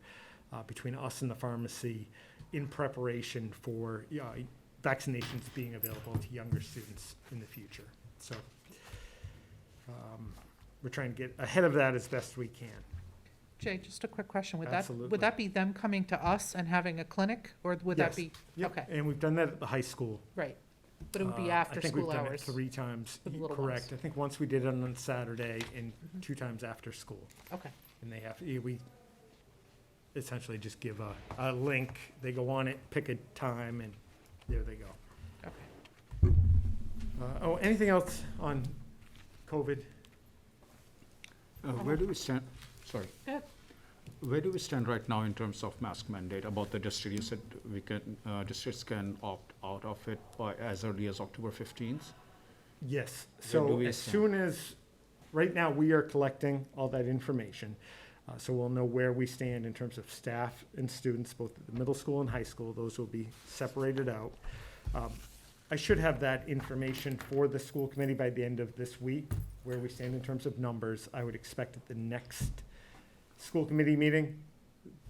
between us and the pharmacy in preparation for vaccinations being available to younger students in the future. So we're trying to get ahead of that as best we can. Jay, just a quick question. Absolutely. Would that be them coming to us and having a clinic, or would that Yes. be? Yep. Okay, And we've done that at the high school. right. But it would be after I think school we've done it hours. 3 times. for the little Correct. ones. I think once we did it on Saturday and 2 times after school. Okay, And we essentially just give a link. They go on it, pick a time, and there they go. okay. Anything else on COVID? Where do we stand? Sorry. Go ahead. Where do we stand right now in terms of mask mandate? About the district, you said districts can opt out of it by as early as October 15th? Yes. Where do So we as stand? soon as, right now, we are collecting all that information. So we'll know where we stand in terms of staff and students, both at the middle school and high school. Those will be separated out. I should have that information for the school committee by the end of this week, where we stand in terms of numbers. I would expect at the next school committee meeting,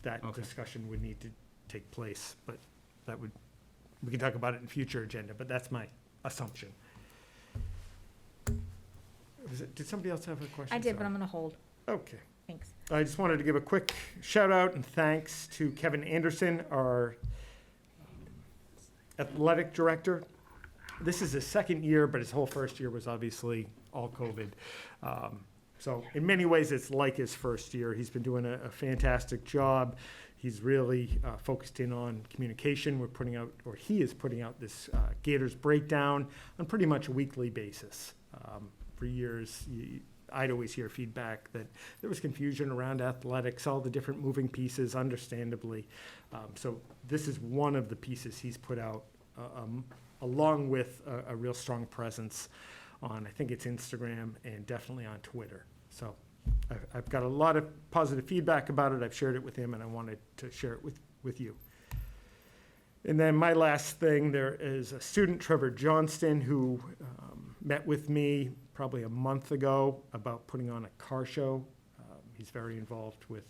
that Okay. discussion would need to take place, but we can talk about it in future agenda, but that's my assumption. Did somebody else have a question? I did, but Sorry. I'm gonna hold. Okay. Thanks. I just wanted to give a quick shout out and thanks to Kevin Anderson, our athletic director. This is his second year, but his whole first year was obviously all COVID. So in many ways, it's like his first year. He's been doing a fantastic job. He's really focused in on communication. He is putting out this Gators breakdown on pretty much a weekly basis. For years, I'd always hear feedback that there was confusion around athletics, all the different moving pieces, understandably. So this is one of the pieces he's put out, along with a real strong presence on, I think it's Instagram and definitely on Twitter. So I've got a lot of positive feedback about it. I've shared it with him, and I wanted to share it with you. And then my last thing, there is a student, Trevor Johnston, who met with me probably a month ago about putting on a car show. He's very involved with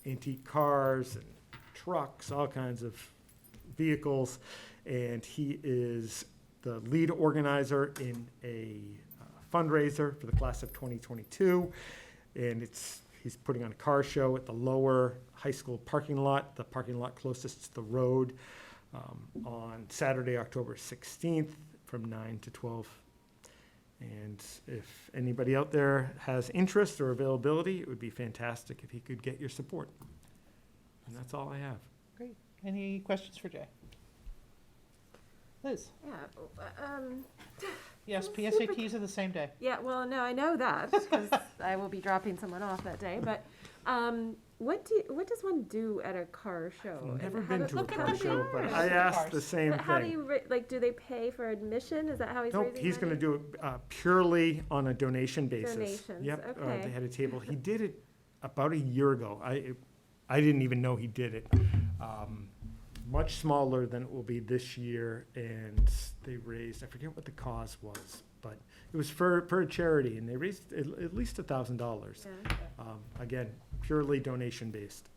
antique cars and trucks, all kinds of vehicles, and he is the lead organizer in a fundraiser for the class of 2022, and he's putting on a car show at the lower high school parking lot, the parking lot closest to the road, on Saturday, October 16th from 9 to 12. And if anybody out there has interest or availability, it would be fantastic if he could get your support. And that's all I have. Great. Any questions for Jay? Liz? Yeah, Yes, Super- PSATs are the same day. yeah, well, no, I know that, because I will be dropping someone off that day, but, what does one do at a car show? I've never And how been do- to a how car do show, they- but I asked the same But how do thing. you, do they pay for admission? Is that how he's raising Nope, money? he's gonna do it purely on a donation basis. Donations, Yep, okay. they had a table. He did it about a year ago. I didn't even know he did it. Much smaller than it will be this year, and they raised, I forget what the cause was, but it was for a charity, and they raised at least $1,000. Yeah. Again, purely donation based.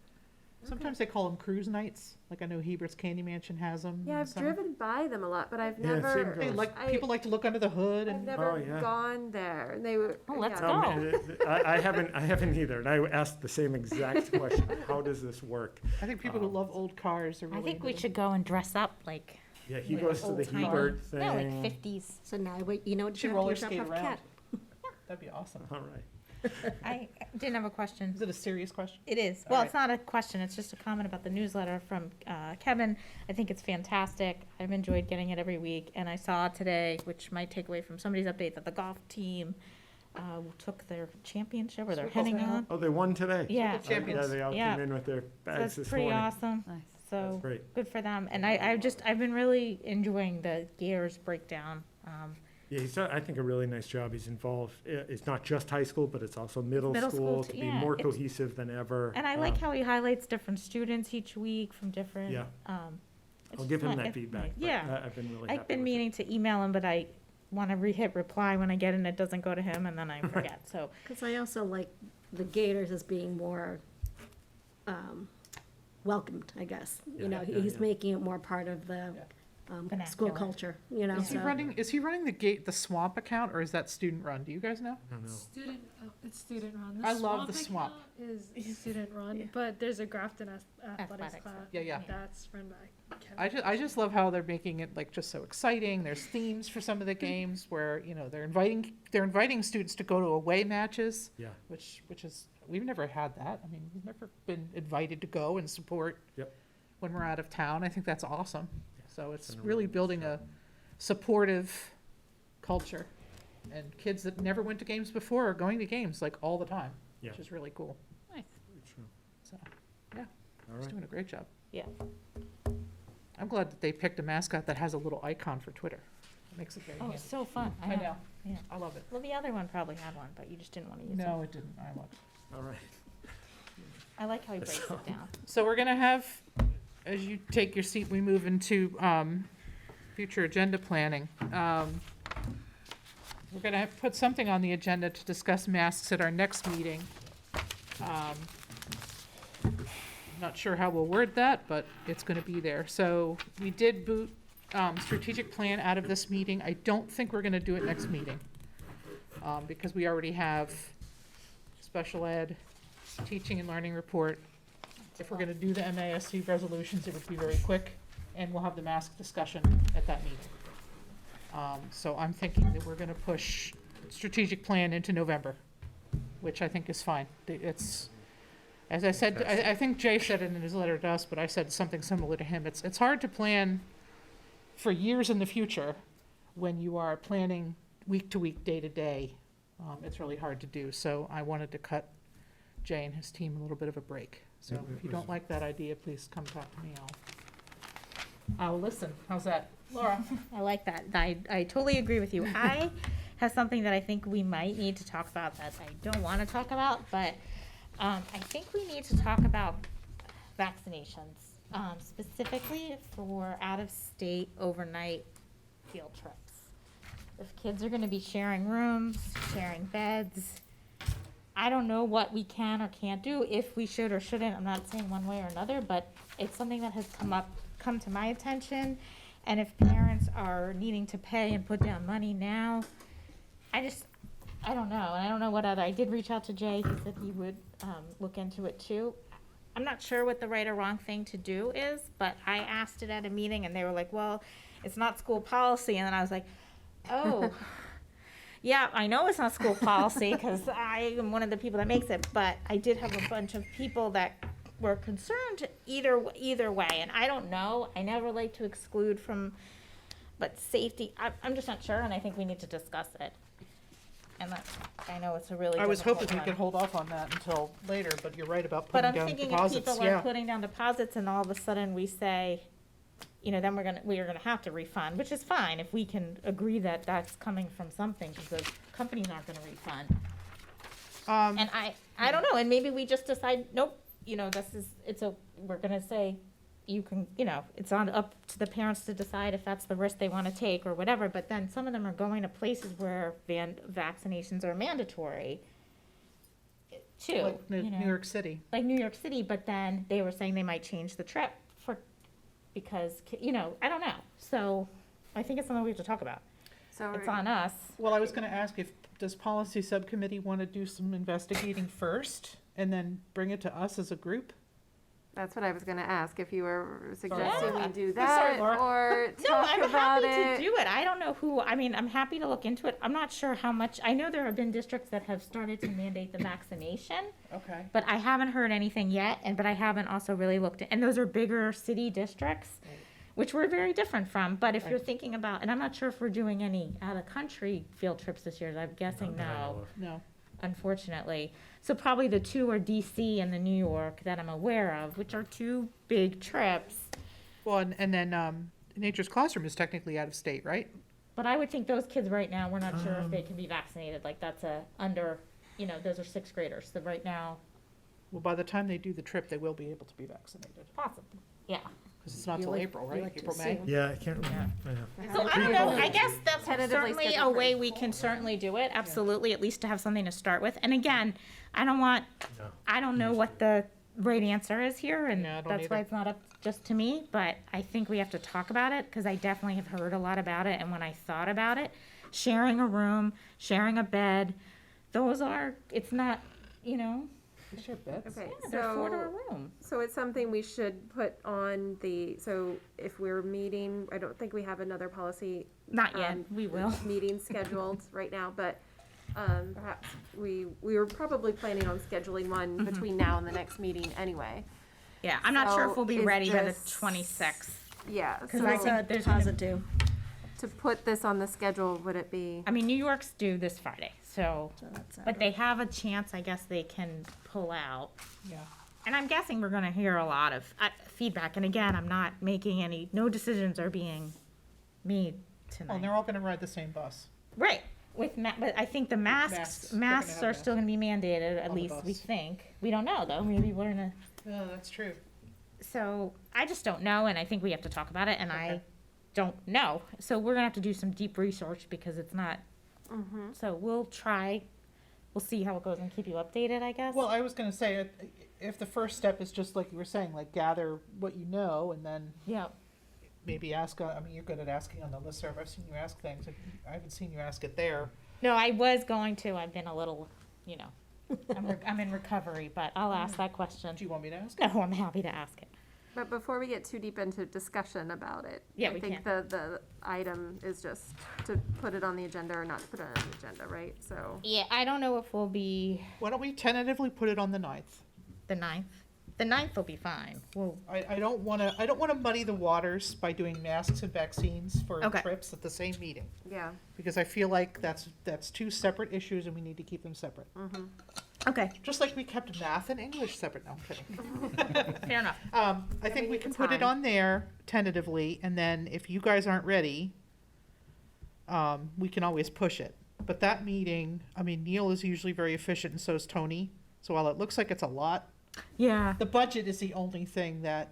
Sometimes they call them cruise nights, like I know Hebert's Candy Mansion has them. Yeah, I've driven by them a lot, but I've Yeah, same never, goes. People like to look under the hood I've and, never Oh, yeah. gone there, and they were. Oh, let's yeah. go. I haven't either, and I asked the same exact question. How does this work? I think people who love old cars are really I think we into should go and dress up like Yeah, he Yeah, goes to the old-timer. Hebert thing. No, like 50s. So now, you know, Should you roller have to skate have a around. cat. That'd be awesome. All right. I didn't have a question. Is it a serious question? It is. All Well, right. it's not a question. It's just a comment about the newsletter from Kevin. I think it's fantastic. I've enjoyed getting it every week. And I saw today, which might take away from somebody's update, that the golf team took their championship or they're heading on. Oh, they won today? Yeah. The champions. Yeah, they all Yeah. came in with their So bags that's this pretty morning. awesome. Nice. So That's great. good for them. And I've been really enjoying the Gators breakdown. Yeah, he's done, I think, a really nice job. He's involved, it's not just high school, but it's also middle Middle school school to too, be yeah, more it's- cohesive than ever. And I like how he highlights different students each week from different. Yeah. It's I'll give him not- that it's feedback. nice. but Yeah. I've been really happy I've been with it. meaning to email him, but I want to hit reply when I get it and it doesn't go to him and then I forget. So Because I also like the Gators as being more welcomed, I guess. You know, Yeah, he's yeah. making it more part of the school Vernacular. culture, you know, Is he so. running the swamp account, or is that student run? Do you guys know? I don't know. It's student run. I love the swamp. Is student run, but there's a Grafton athletics Athletics. class. Yeah. That's run by Kevin. I just love how they're making it like just so exciting. There's themes for some of the games where, you know, they're inviting students to go to away matches, Yeah, which is, we've never had that. I mean, we've never been invited to go and support Yep. when we're out of town. I think that's awesome. So it's been a really really nice building a job. supportive culture. And kids that never went to games before are going to games like all the time, Yeah. which is really cool. nice. true. So, All he's right. doing a great job. Yeah. I'm glad that they picked a mascot that has a little icon for Twitter. It makes it very Oh, handy. it's so fun. I know. Yeah. I love it. Well, the other one probably had one, but you just didn't want to use it. No, it didn't. I looked. All right. I like how he breaks it down. So we're gonna have, as you take your seat, we move into future agenda planning. We're gonna put something on the agenda to discuss masks at our next meeting. Not sure how we'll word that, but it's gonna be there. So we did boot strategic plan out of this meeting. I don't think we're gonna do it next meeting, because we already have special ed, teaching and learning report. If we're gonna do the MASC resolutions, it would be very quick, and we'll have the mask discussion at that meeting. So I'm thinking that we're gonna push strategic plan into November, which I think is fine. It's, as I said, I think Jay said it in his letter to us, but I said something similar to him. It's hard to plan for years in the future when you are planning week to week, day to day. It's really hard to do, so I wanted to cut Jay and his team a little bit of a break. So if you don't like that idea, please come talk to me. I'll listen. How's that? Laura? I like that. I totally agree with you. I have something that I think we might need to talk about that I don't want to talk about, but I think we need to talk about vaccinations, specifically for out-of-state overnight field trips. If kids are going to be sharing rooms, sharing beds, I don't know what we can or can't do, if we should or shouldn't. I'm not saying one way or another, but it's something that has come to my attention. And if parents are needing to pay and put down money now, I don't know. And I don't know what other, I did reach out to Jay. He said he would look into it too. I'm not sure what the right or wrong thing to do is, but I asked it at a meeting and they were like, well, it's not school policy. And then I was like, oh, yeah, I know it's not school policy because I am one of the people that makes it, but I did have a bunch of people that were concerned either way, and I don't know. I never like to exclude from, but safety, I'm just not sure, and I think we need to discuss it. and that, I know it's a really I was difficult hoping we one. could hold off on that until later, but you're right about But putting I'm down thinking if deposits, people are yeah. putting down deposits and all of a sudden we say, you know, then we are gonna have to refund, which is fine if we can agree that that's coming from something, because the company's not gonna refund. And I don't know, and maybe we just decide, nope, you know, we're gonna say, you can, you know, it's up to the parents to decide if that's the risk they wanna take or whatever, but then some of them are going to places where vaccinations are mandatory too, Like you know. New York City. Like New York City, but then they were saying they might change the trip because, you know, I don't know. So I think it's something we have to talk about. So It's on us. Well, I was gonna ask does policy subcommittee wanna do some investigating first and then bring it to us as a group? that's what I was gonna ask, if you were suggesting Yeah. we do Sorry, that Laura. or No, talk I'm about happy it. to do it. I don't know who, I mean, I'm happy to look into it. I'm not sure how much, I know there have been districts that have started to mandate the vaccination, Okay. but I haven't heard anything yet, but I haven't also really looked, and those are bigger city districts, which we're very different from, but if you're Right. thinking about, and I'm not sure if we're doing any out-of-country field trips this year, I'm guessing Not that I know no, of. No. unfortunately. So probably the two are DC and the New York that I'm aware of, which are two big trips. Well, and then, Nature's Classroom is technically out of state, right? But I would think those kids right now, we're not sure if they can be vaccinated, like that's you know, those are sixth graders, so right now, Well, by the time they do the trip, they will be able to be vaccinated, possible, yeah. because it's not You till like- April, you right? like to April, May? assume. Yeah, I can't remember. So I don't know, I guess that's Tentatively certainly a scheduled for way we can certainly do it, absolutely, at least to have something to start with. And again, I don't know what the right answer is here, and Yeah, I don't that's why either. it's not up just to me, but I think we have to talk about it, because I definitely have heard a lot about it, and when I thought about it, sharing a room, sharing a bed, it's not, you know, They share beds? Okay, they're four to a so, room. so it's something we should put on so if we're meeting, I don't think we have another policy Not yet, um, we will. meeting scheduled right now, but, perhaps we were probably planning on scheduling one Mm-hmm. between now and the next meeting anyway. Yeah, I'm not sure if So we'll be is ready by the this- 26th. Yeah, Because so I think there's gonna Deposit due. to put this on the schedule, would it be? I mean, New York's due this Friday, so, So that's but they have a chance, I guess they can pull out. Yeah. And I'm guessing we're gonna hear a lot of feedback, and again, I'm not making no decisions are being made Well, tonight. they're all gonna ride the same bus. Right, but I think the Masks, they're gonna masks have are masks still gonna be mandated, at on the least we bus. think. We don't know, though, maybe we're gonna, Oh, that's true. so, I just don't know, and I think we have to talk about it, and I Okay. don't know. So we're gonna have to do some deep research, because it's not, so we'll see how it goes and keep you updated, I guess. Well, I was gonna say, if the first step is just like you were saying, like gather what you know and then Yeah, maybe ask, I mean, you're good at asking on the listserv. I've seen you ask things. I haven't seen you ask it there. no, I was going to, I've been a little, you know, I'm in recovery, but I'll ask that question. Do you want me to ask? No, I'm happy to ask it. But before we get too deep into discussion about it, Yeah, I we think the item is just to put it on the agenda or not to put it on the agenda, right? So, Yeah, I don't know if we'll be Why don't we tentatively put it on the 9th? the 9th. The 9th will be fine. Well, I don't wanna muddy the waters by doing masks and vaccines for Okay. trips at the same meeting. yeah. Because I feel like that's two separate issues and we need to keep them separate. okay, Just like we kept math and English separate. No, I'm kidding. fair enough. I think we need can the put it time. on there tentatively, and then if you guys aren't ready, we can always push it. But that meeting, I mean, Neil is usually very efficient, and so is Tony. So while it looks like it's a lot, Yeah, the budget is the only thing that,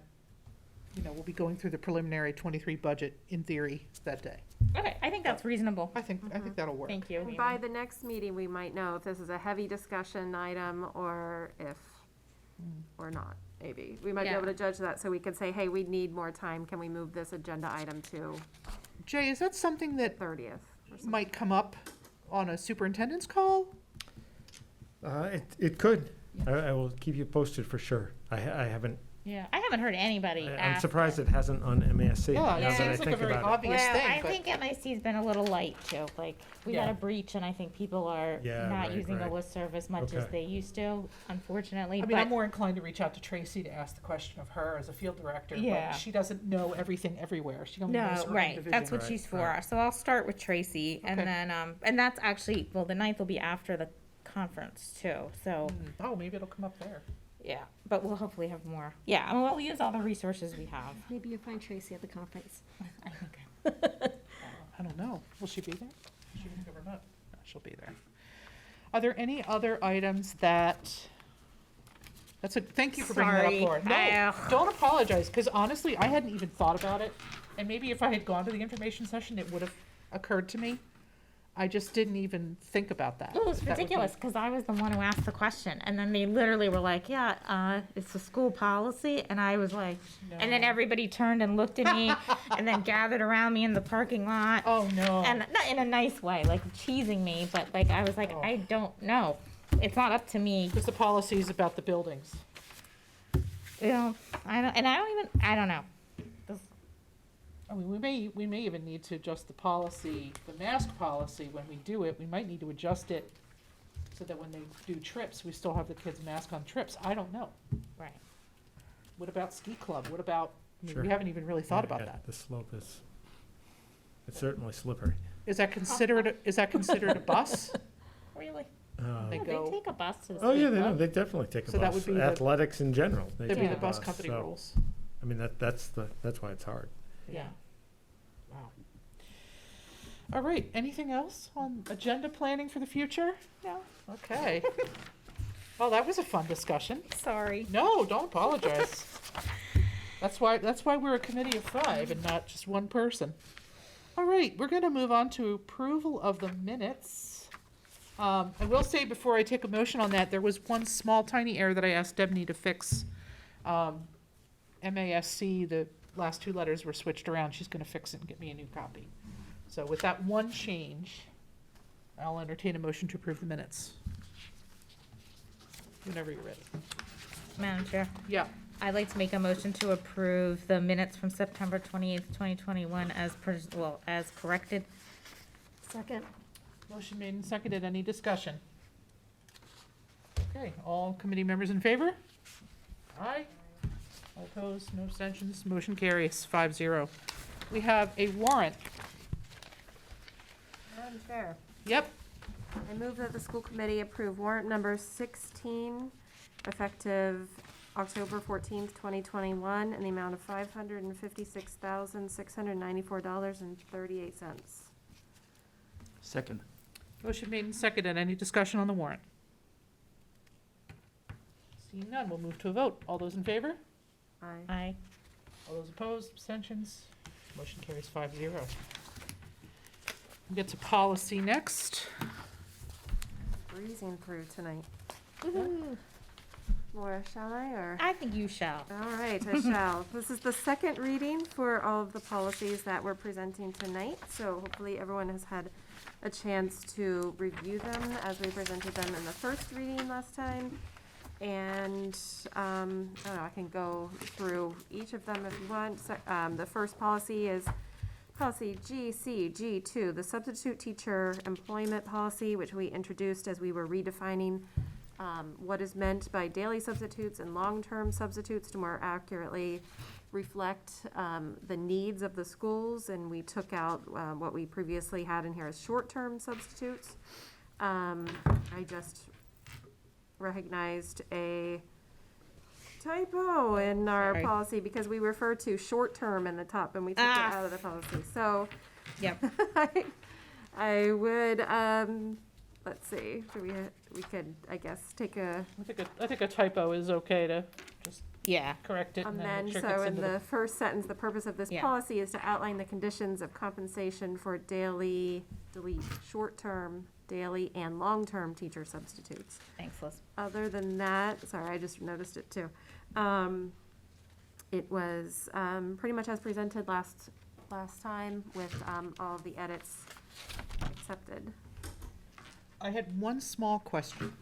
we'll be going through the preliminary 23 budget in theory that day. okay, I think that's reasonable. I think that'll work. Thank you. And by the next meeting, we might know if this is a heavy discussion item or or not, maybe. We might be Yeah. able to judge that, so we could say, hey, we need more time, can we move this agenda item to Jay, is that something that 30th? or something? might come up on a superintendent's call? It could. I will keep you posted for sure. I haven't Yeah, I haven't heard anybody I'm ask. surprised it hasn't on MASC. Yeah, now it that I seems like a think very about it. obvious Well, thing, I but think MIC's been a little light too. Like, we got Yeah. a breach, and I think people are Yeah, not right, using the right. listserv as much as Okay. they used to, unfortunately. I mean, but I'm more inclined to reach out to Tracy to ask the question of her as a field director, Yeah. but she doesn't know everything everywhere. She only knows no, her right. own That's division. what Right, she's for. right. So I'll start with Tracy, and Okay. then and that's actually the 9th will be after the conference too. So Oh, maybe it'll come up there. yeah, but we'll hopefully have more. Yeah, I mean, we'll use all the resources we have. Maybe you'll find Tracy at the conference. I think. I don't know. Will she be there? She can give her note. No, she'll be there. Are there any other items that? Thank you for bringing that up, Sorry. Laura. No, don't apologize, because honestly, I hadn't even thought about it. And maybe if I had gone to the information session, it would have occurred to me. I just didn't even think about that. It was That would be- ridiculous because I was the one who asked the question, and then they literally were like, "Yeah, it's a school policy," and I was like, and then No. everybody turned and looked at me, and then gathered around me in the parking lot, Oh, no. and not in a nice way, like teasing me, but like I was like, Oh. I don't know, it's not up to me, Because the policy is about the buildings. you know. I don't know. I mean, we may even need to adjust the policy, the mask policy, when we do it. We might need to adjust it so that when they do trips, we still have the kids mask on trips. I don't know. Right. What about ski club? What about, I mean, Sure. we haven't even really thought Yeah, about yeah, that. The slope is, it's certainly slippery. Is that considered a bus? Really? They Yeah, go, they take a bus to the Oh, yeah, ski they club. definitely take a So that bus. would be the- Athletics in general. they that'd be take the a bus company so, rules. I mean, that's why it's hard. Yeah. Wow. All right, anything else on agenda planning for the future? No. Okay. Well, that was a fun discussion. Sorry. No, don't apologize. That's why we're a committee of 5 and not just one person. All right, we're gonna move on to approval of the minutes. I will say before I take a motion on that, there was one small tiny error that I asked Debney to fix. MASC, the last 2 letters were switched around. She's gonna fix it and get me a new copy. So with that one change, I'll entertain a motion to approve the minutes. Whenever you're ready. Madam Chair. Yeah. I'd like to make a motion to approve the minutes from September 28th, 2021 as corrected. Second. Motion made and seconded. Any discussion? Okay, all committee members in favor? Aye. All opposed, no abstentions, motion carries 5-0. We have a warrant. Madam Chair, Yep, I move that the school committee approve warrant number 16, effective October 14th, 2021, in the amount of $556,694.38. Second. motion made and seconded. Any discussion on the warrant? Seeing none, we'll move to a vote. All those in favor? Aye. Aye. All those opposed, abstentions? Motion carries 5-0. We'll get to policy next. Breezing through tonight. Laura, shall I, or? I think you shall. All right, I shall. This is the second reading for all of the policies that we're presenting tonight, so hopefully everyone has had a chance to review them as we presented them in the first reading last time. And, I don't know, I can go through each of them if you want. So, the first policy is policy GCG2, the substitute teacher employment policy, which we introduced as we were redefining what is meant by daily substitutes and long-term substitutes to more accurately reflect the needs of the schools, and we took out what we previously had in here as short-term substitutes. I just recognized a typo in our Sorry. policy because we refer to short-term in the top and we took it out of the policy. So Yep. I would, let's see, we could, I guess, take a I think a typo is okay to just Yeah. correct it and then amend. make sure it So gets in into the first sentence, the purpose of this Yeah. policy is to outline the conditions of compensation for daily, short-term, daily, and long-term teacher substitutes. Thanks, Liz. Other than that, sorry, I just noticed it too. It was pretty much as presented last time with all of the edits accepted. I had one small question.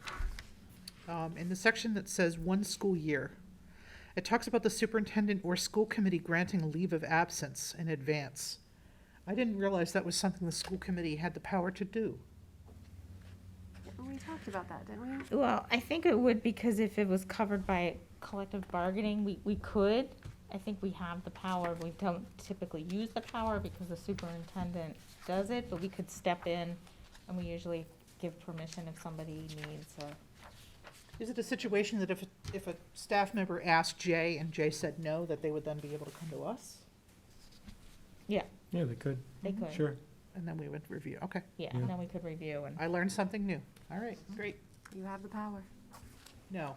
In the section that says 1 school year, it talks about the superintendent or school committee granting a leave of absence in advance. I didn't realize that was something the school committee had the power to do. We talked about that, didn't we? Well, I think it would, because if it was covered by collective bargaining, we could. I think we have the power. We don't typically use the power because the superintendent does it, but we could step in, and we usually give permission if somebody needs or. Is it a situation that if a staff member asked Jay and Jay said no, that they would then be able to come to us? Yeah, they could. They could. Sure. And then we would review, okay. Yeah, Yeah. and then we could review and. I learned something new. All right, great. You have the power. No,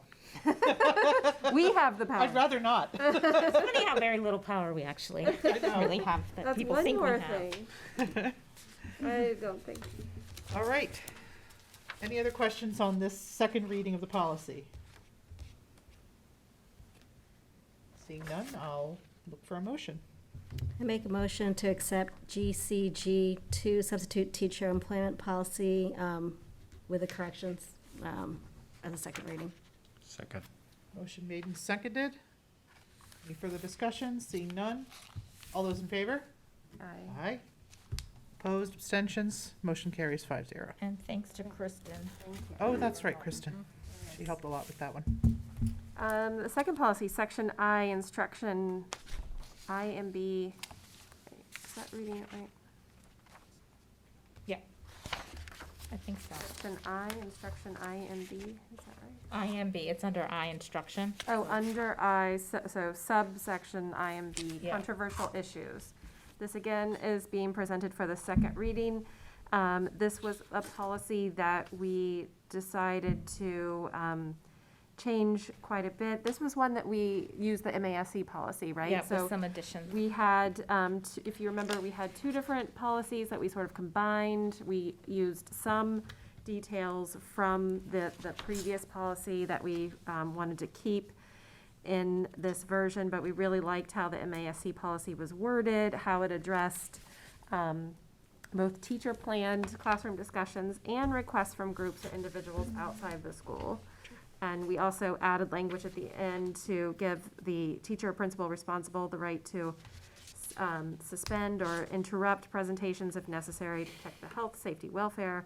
We have the power. I'd rather not. It's funny how very little power we actually really have, that That's people one think we more have. thing. I don't think. All right. Any other questions on this second reading of the policy? Seeing none, I'll look for a motion. I make a motion to accept GCG 2 substitute teacher employment policy with the corrections as a second reading. Second. Motion made and seconded. Any further discussion? Seeing none. All those in favor? Aye. Aye. Opposed, abstentions, motion carries 5-0. And thanks to Kristen. Oh, that's right, Kristen. She helped a lot with that one. The second policy, section I, instruction I and B. Is that reading it right? I think so. Section I, instruction I and B, is that right? IMB, it's under I instruction. Oh, under I, so subsection I and B, Yeah. controversial issues. This again is being presented for the second reading. This was a policy that we decided to change quite a bit. This was one that we used the MASC policy, right? Yeah, So with some additions. we had, if you remember, we had two different policies that we sort of combined. We used some details from the previous policy that we wanted to keep in this version, but we really liked how the MASC policy was worded, how it addressed both teacher-planned classroom discussions and requests from groups or individuals outside the school. And we also added language at the end to give the teacher or principal responsible the right to suspend or interrupt presentations if necessary to protect the health, safety, welfare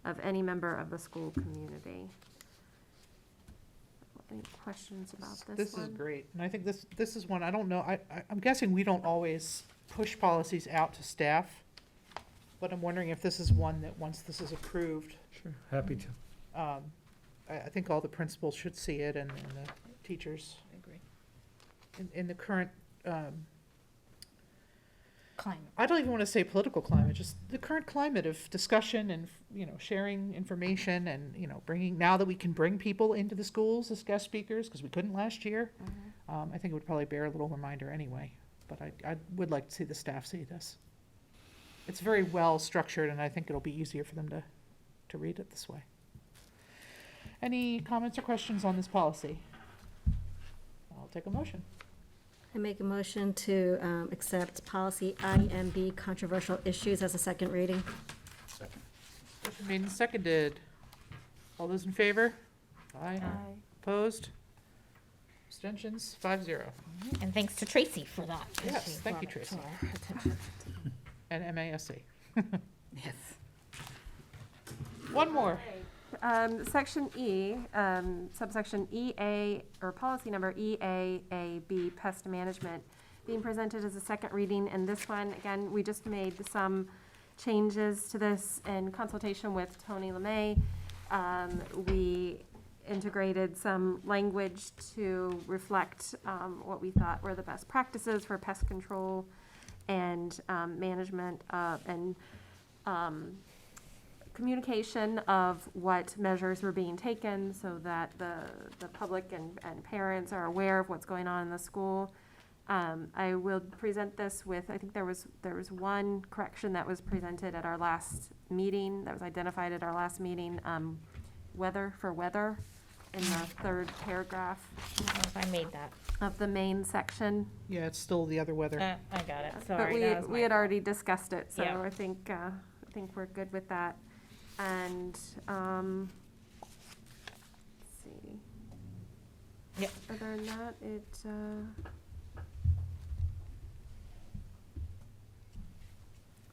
of any member of the school community. Any questions about this one? This is great, and I think this is one, I don't know, I'm guessing we don't always push policies out to staff, but I'm wondering if this is one that, once this is approved, Sure, happy to. I think all the principals should see it and the teachers. I agree. In the current, Climate. I don't even want to say political climate, just the current climate of discussion and, sharing information and, bringing, now that we can bring people into the schools as guest speakers, because we couldn't last year, I think it would probably bear a little reminder anyway, but I would like to see the staff see this. It's very well structured, and I think it'll be easier for them to read it this way. Any comments or questions on this policy? I'll take a motion. I make a motion to accept policy IMB controversial issues as a second reading. Second. Motion made and seconded. All those in favor? Aye. Opposed? Abstentions? 5-0. And thanks to Tracy for that. Yes, She thank you, brought it to Tracy. our attention. And MASC. Yes. One more. Section E, subsection EA, or policy number EAAB, pest management, being presented as a second reading. And this one, again, we just made some changes to this in consultation with Tony LeMay. We integrated some language to reflect what we thought were the best practices for pest control and management and communication of what measures were being taken so that the public and parents are aware of what's going on in the school. I will present this with, I think there was one correction that was presented at our last meeting, that was identified at our last meeting, weather in the third paragraph I don't know if I made that. of the main section. Yeah, it's still the other weather. I got it, But sorry. that was we my had fault. already discussed it, so Yeah. I think we're good with that. And, let's see. Yep. Other than that, it,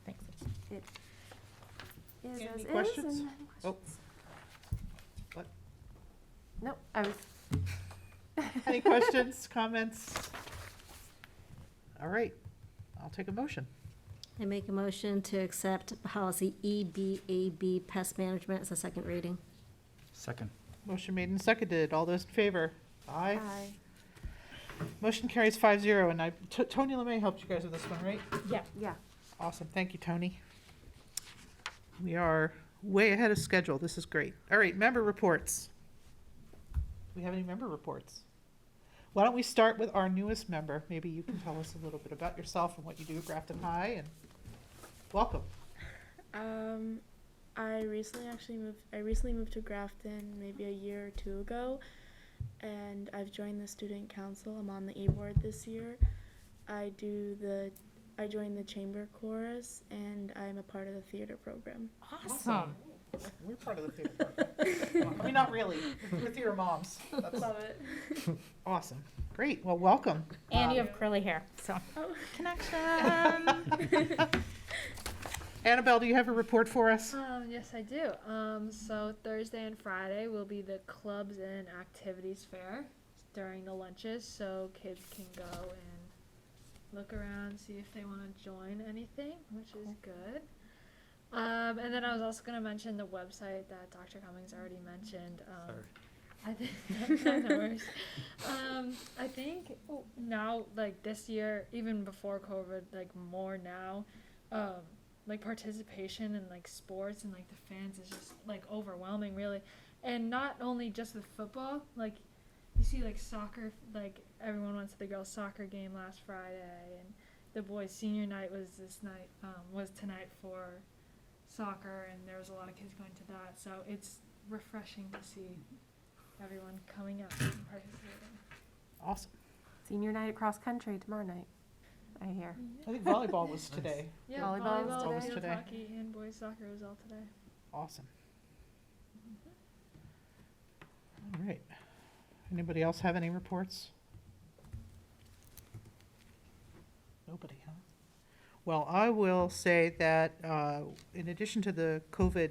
Thanks. it is Any as is. questions? and- Oh. What? Nope, I was, Any questions, comments? All right, I'll take a motion. I make a motion to accept policy EBAB pest management as a second reading. Second. Motion made and seconded. All those in favor? Aye. I, Motion carries 5-0, and Tony LeMay helped you guys with this one, right? yeah. Awesome, thank you, Tony. We are way ahead of schedule. This is great. All right, member reports. Do we have any member reports? Why don't we start with our newest member? Maybe you can tell us a little bit about yourself and what you do at Grafton High, and welcome. I recently moved to Grafton maybe a year or two ago, and I've joined the student council. I'm on the E-board this year. I joined the chamber chorus, and I'm a part of the theater program. Awesome. We're part of the theater program. I mean, not really. We're theater moms. That's Love it. awesome. Great, well, welcome. And you have curly hair, so. Oh. Connection. Annabelle, do you have a report for us? Yes, I do. So Thursday and Friday will be the clubs and activities fair during the lunches, so kids can go and look around, see if they want to join anything, which is good. And then I was also going to mention the website that Dr. Cummings already mentioned. I think no worries. I think now, like this year, even before COVID, like more now, like participation in like sports and like the fans is just like overwhelming, really. And not only just with football, like you see like soccer, like everyone went to the girls' soccer game last Friday, and the boys' senior night was was tonight for soccer, and there was a lot of kids going to that. So it's refreshing to see everyone coming out and participating. Awesome. Senior night at cross country tomorrow night, I hear. I think volleyball was today. Yeah, Volleyball was volleyball, today. field hockey, and boys soccer was all today. Awesome. All right. Anybody else have any reports? Nobody, huh? Well, I will say that in addition to the COVID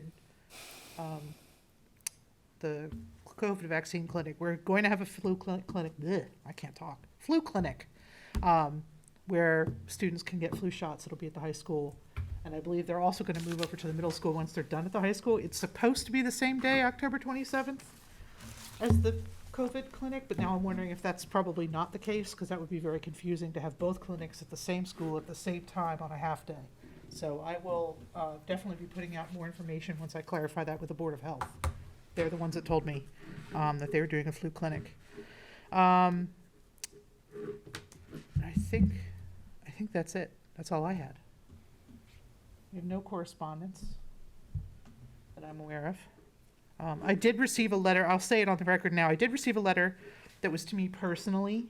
vaccine clinic, we're going to have a flu clinic. Bleh, I can't talk. Flu clinic, where students can get flu shots. It'll be at the high school. And I believe they're also going to move over to the middle school once they're done at the high school. It's supposed to be the same day, October 27th, as the COVID clinic, but now I'm wondering if that's probably not the case, because that would be very confusing to have both clinics at the same school at the same time on a half day. So I will definitely be putting out more information once I clarify that with the Board of Health. They're the ones that told me that they were doing a flu clinic. I think that's it. That's all I had. We have no correspondence that I'm aware of. I did receive a letter, I'll say it on the record now, I did receive a letter that was to me personally,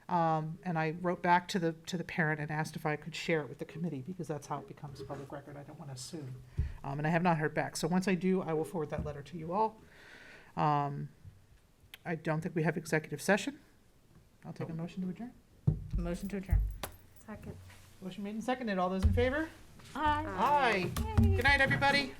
and I wrote back to the parent and asked if I could share it with the committee, because that's how it becomes public record. I don't want to assume. And I have not heard back. So once I do, I will forward that letter to you all. I don't think we have executive session. I'll take a motion to adjourn. Motion to adjourn. Second. Motion made and seconded. All those in favor? Aye. Aye. Good night, everybody.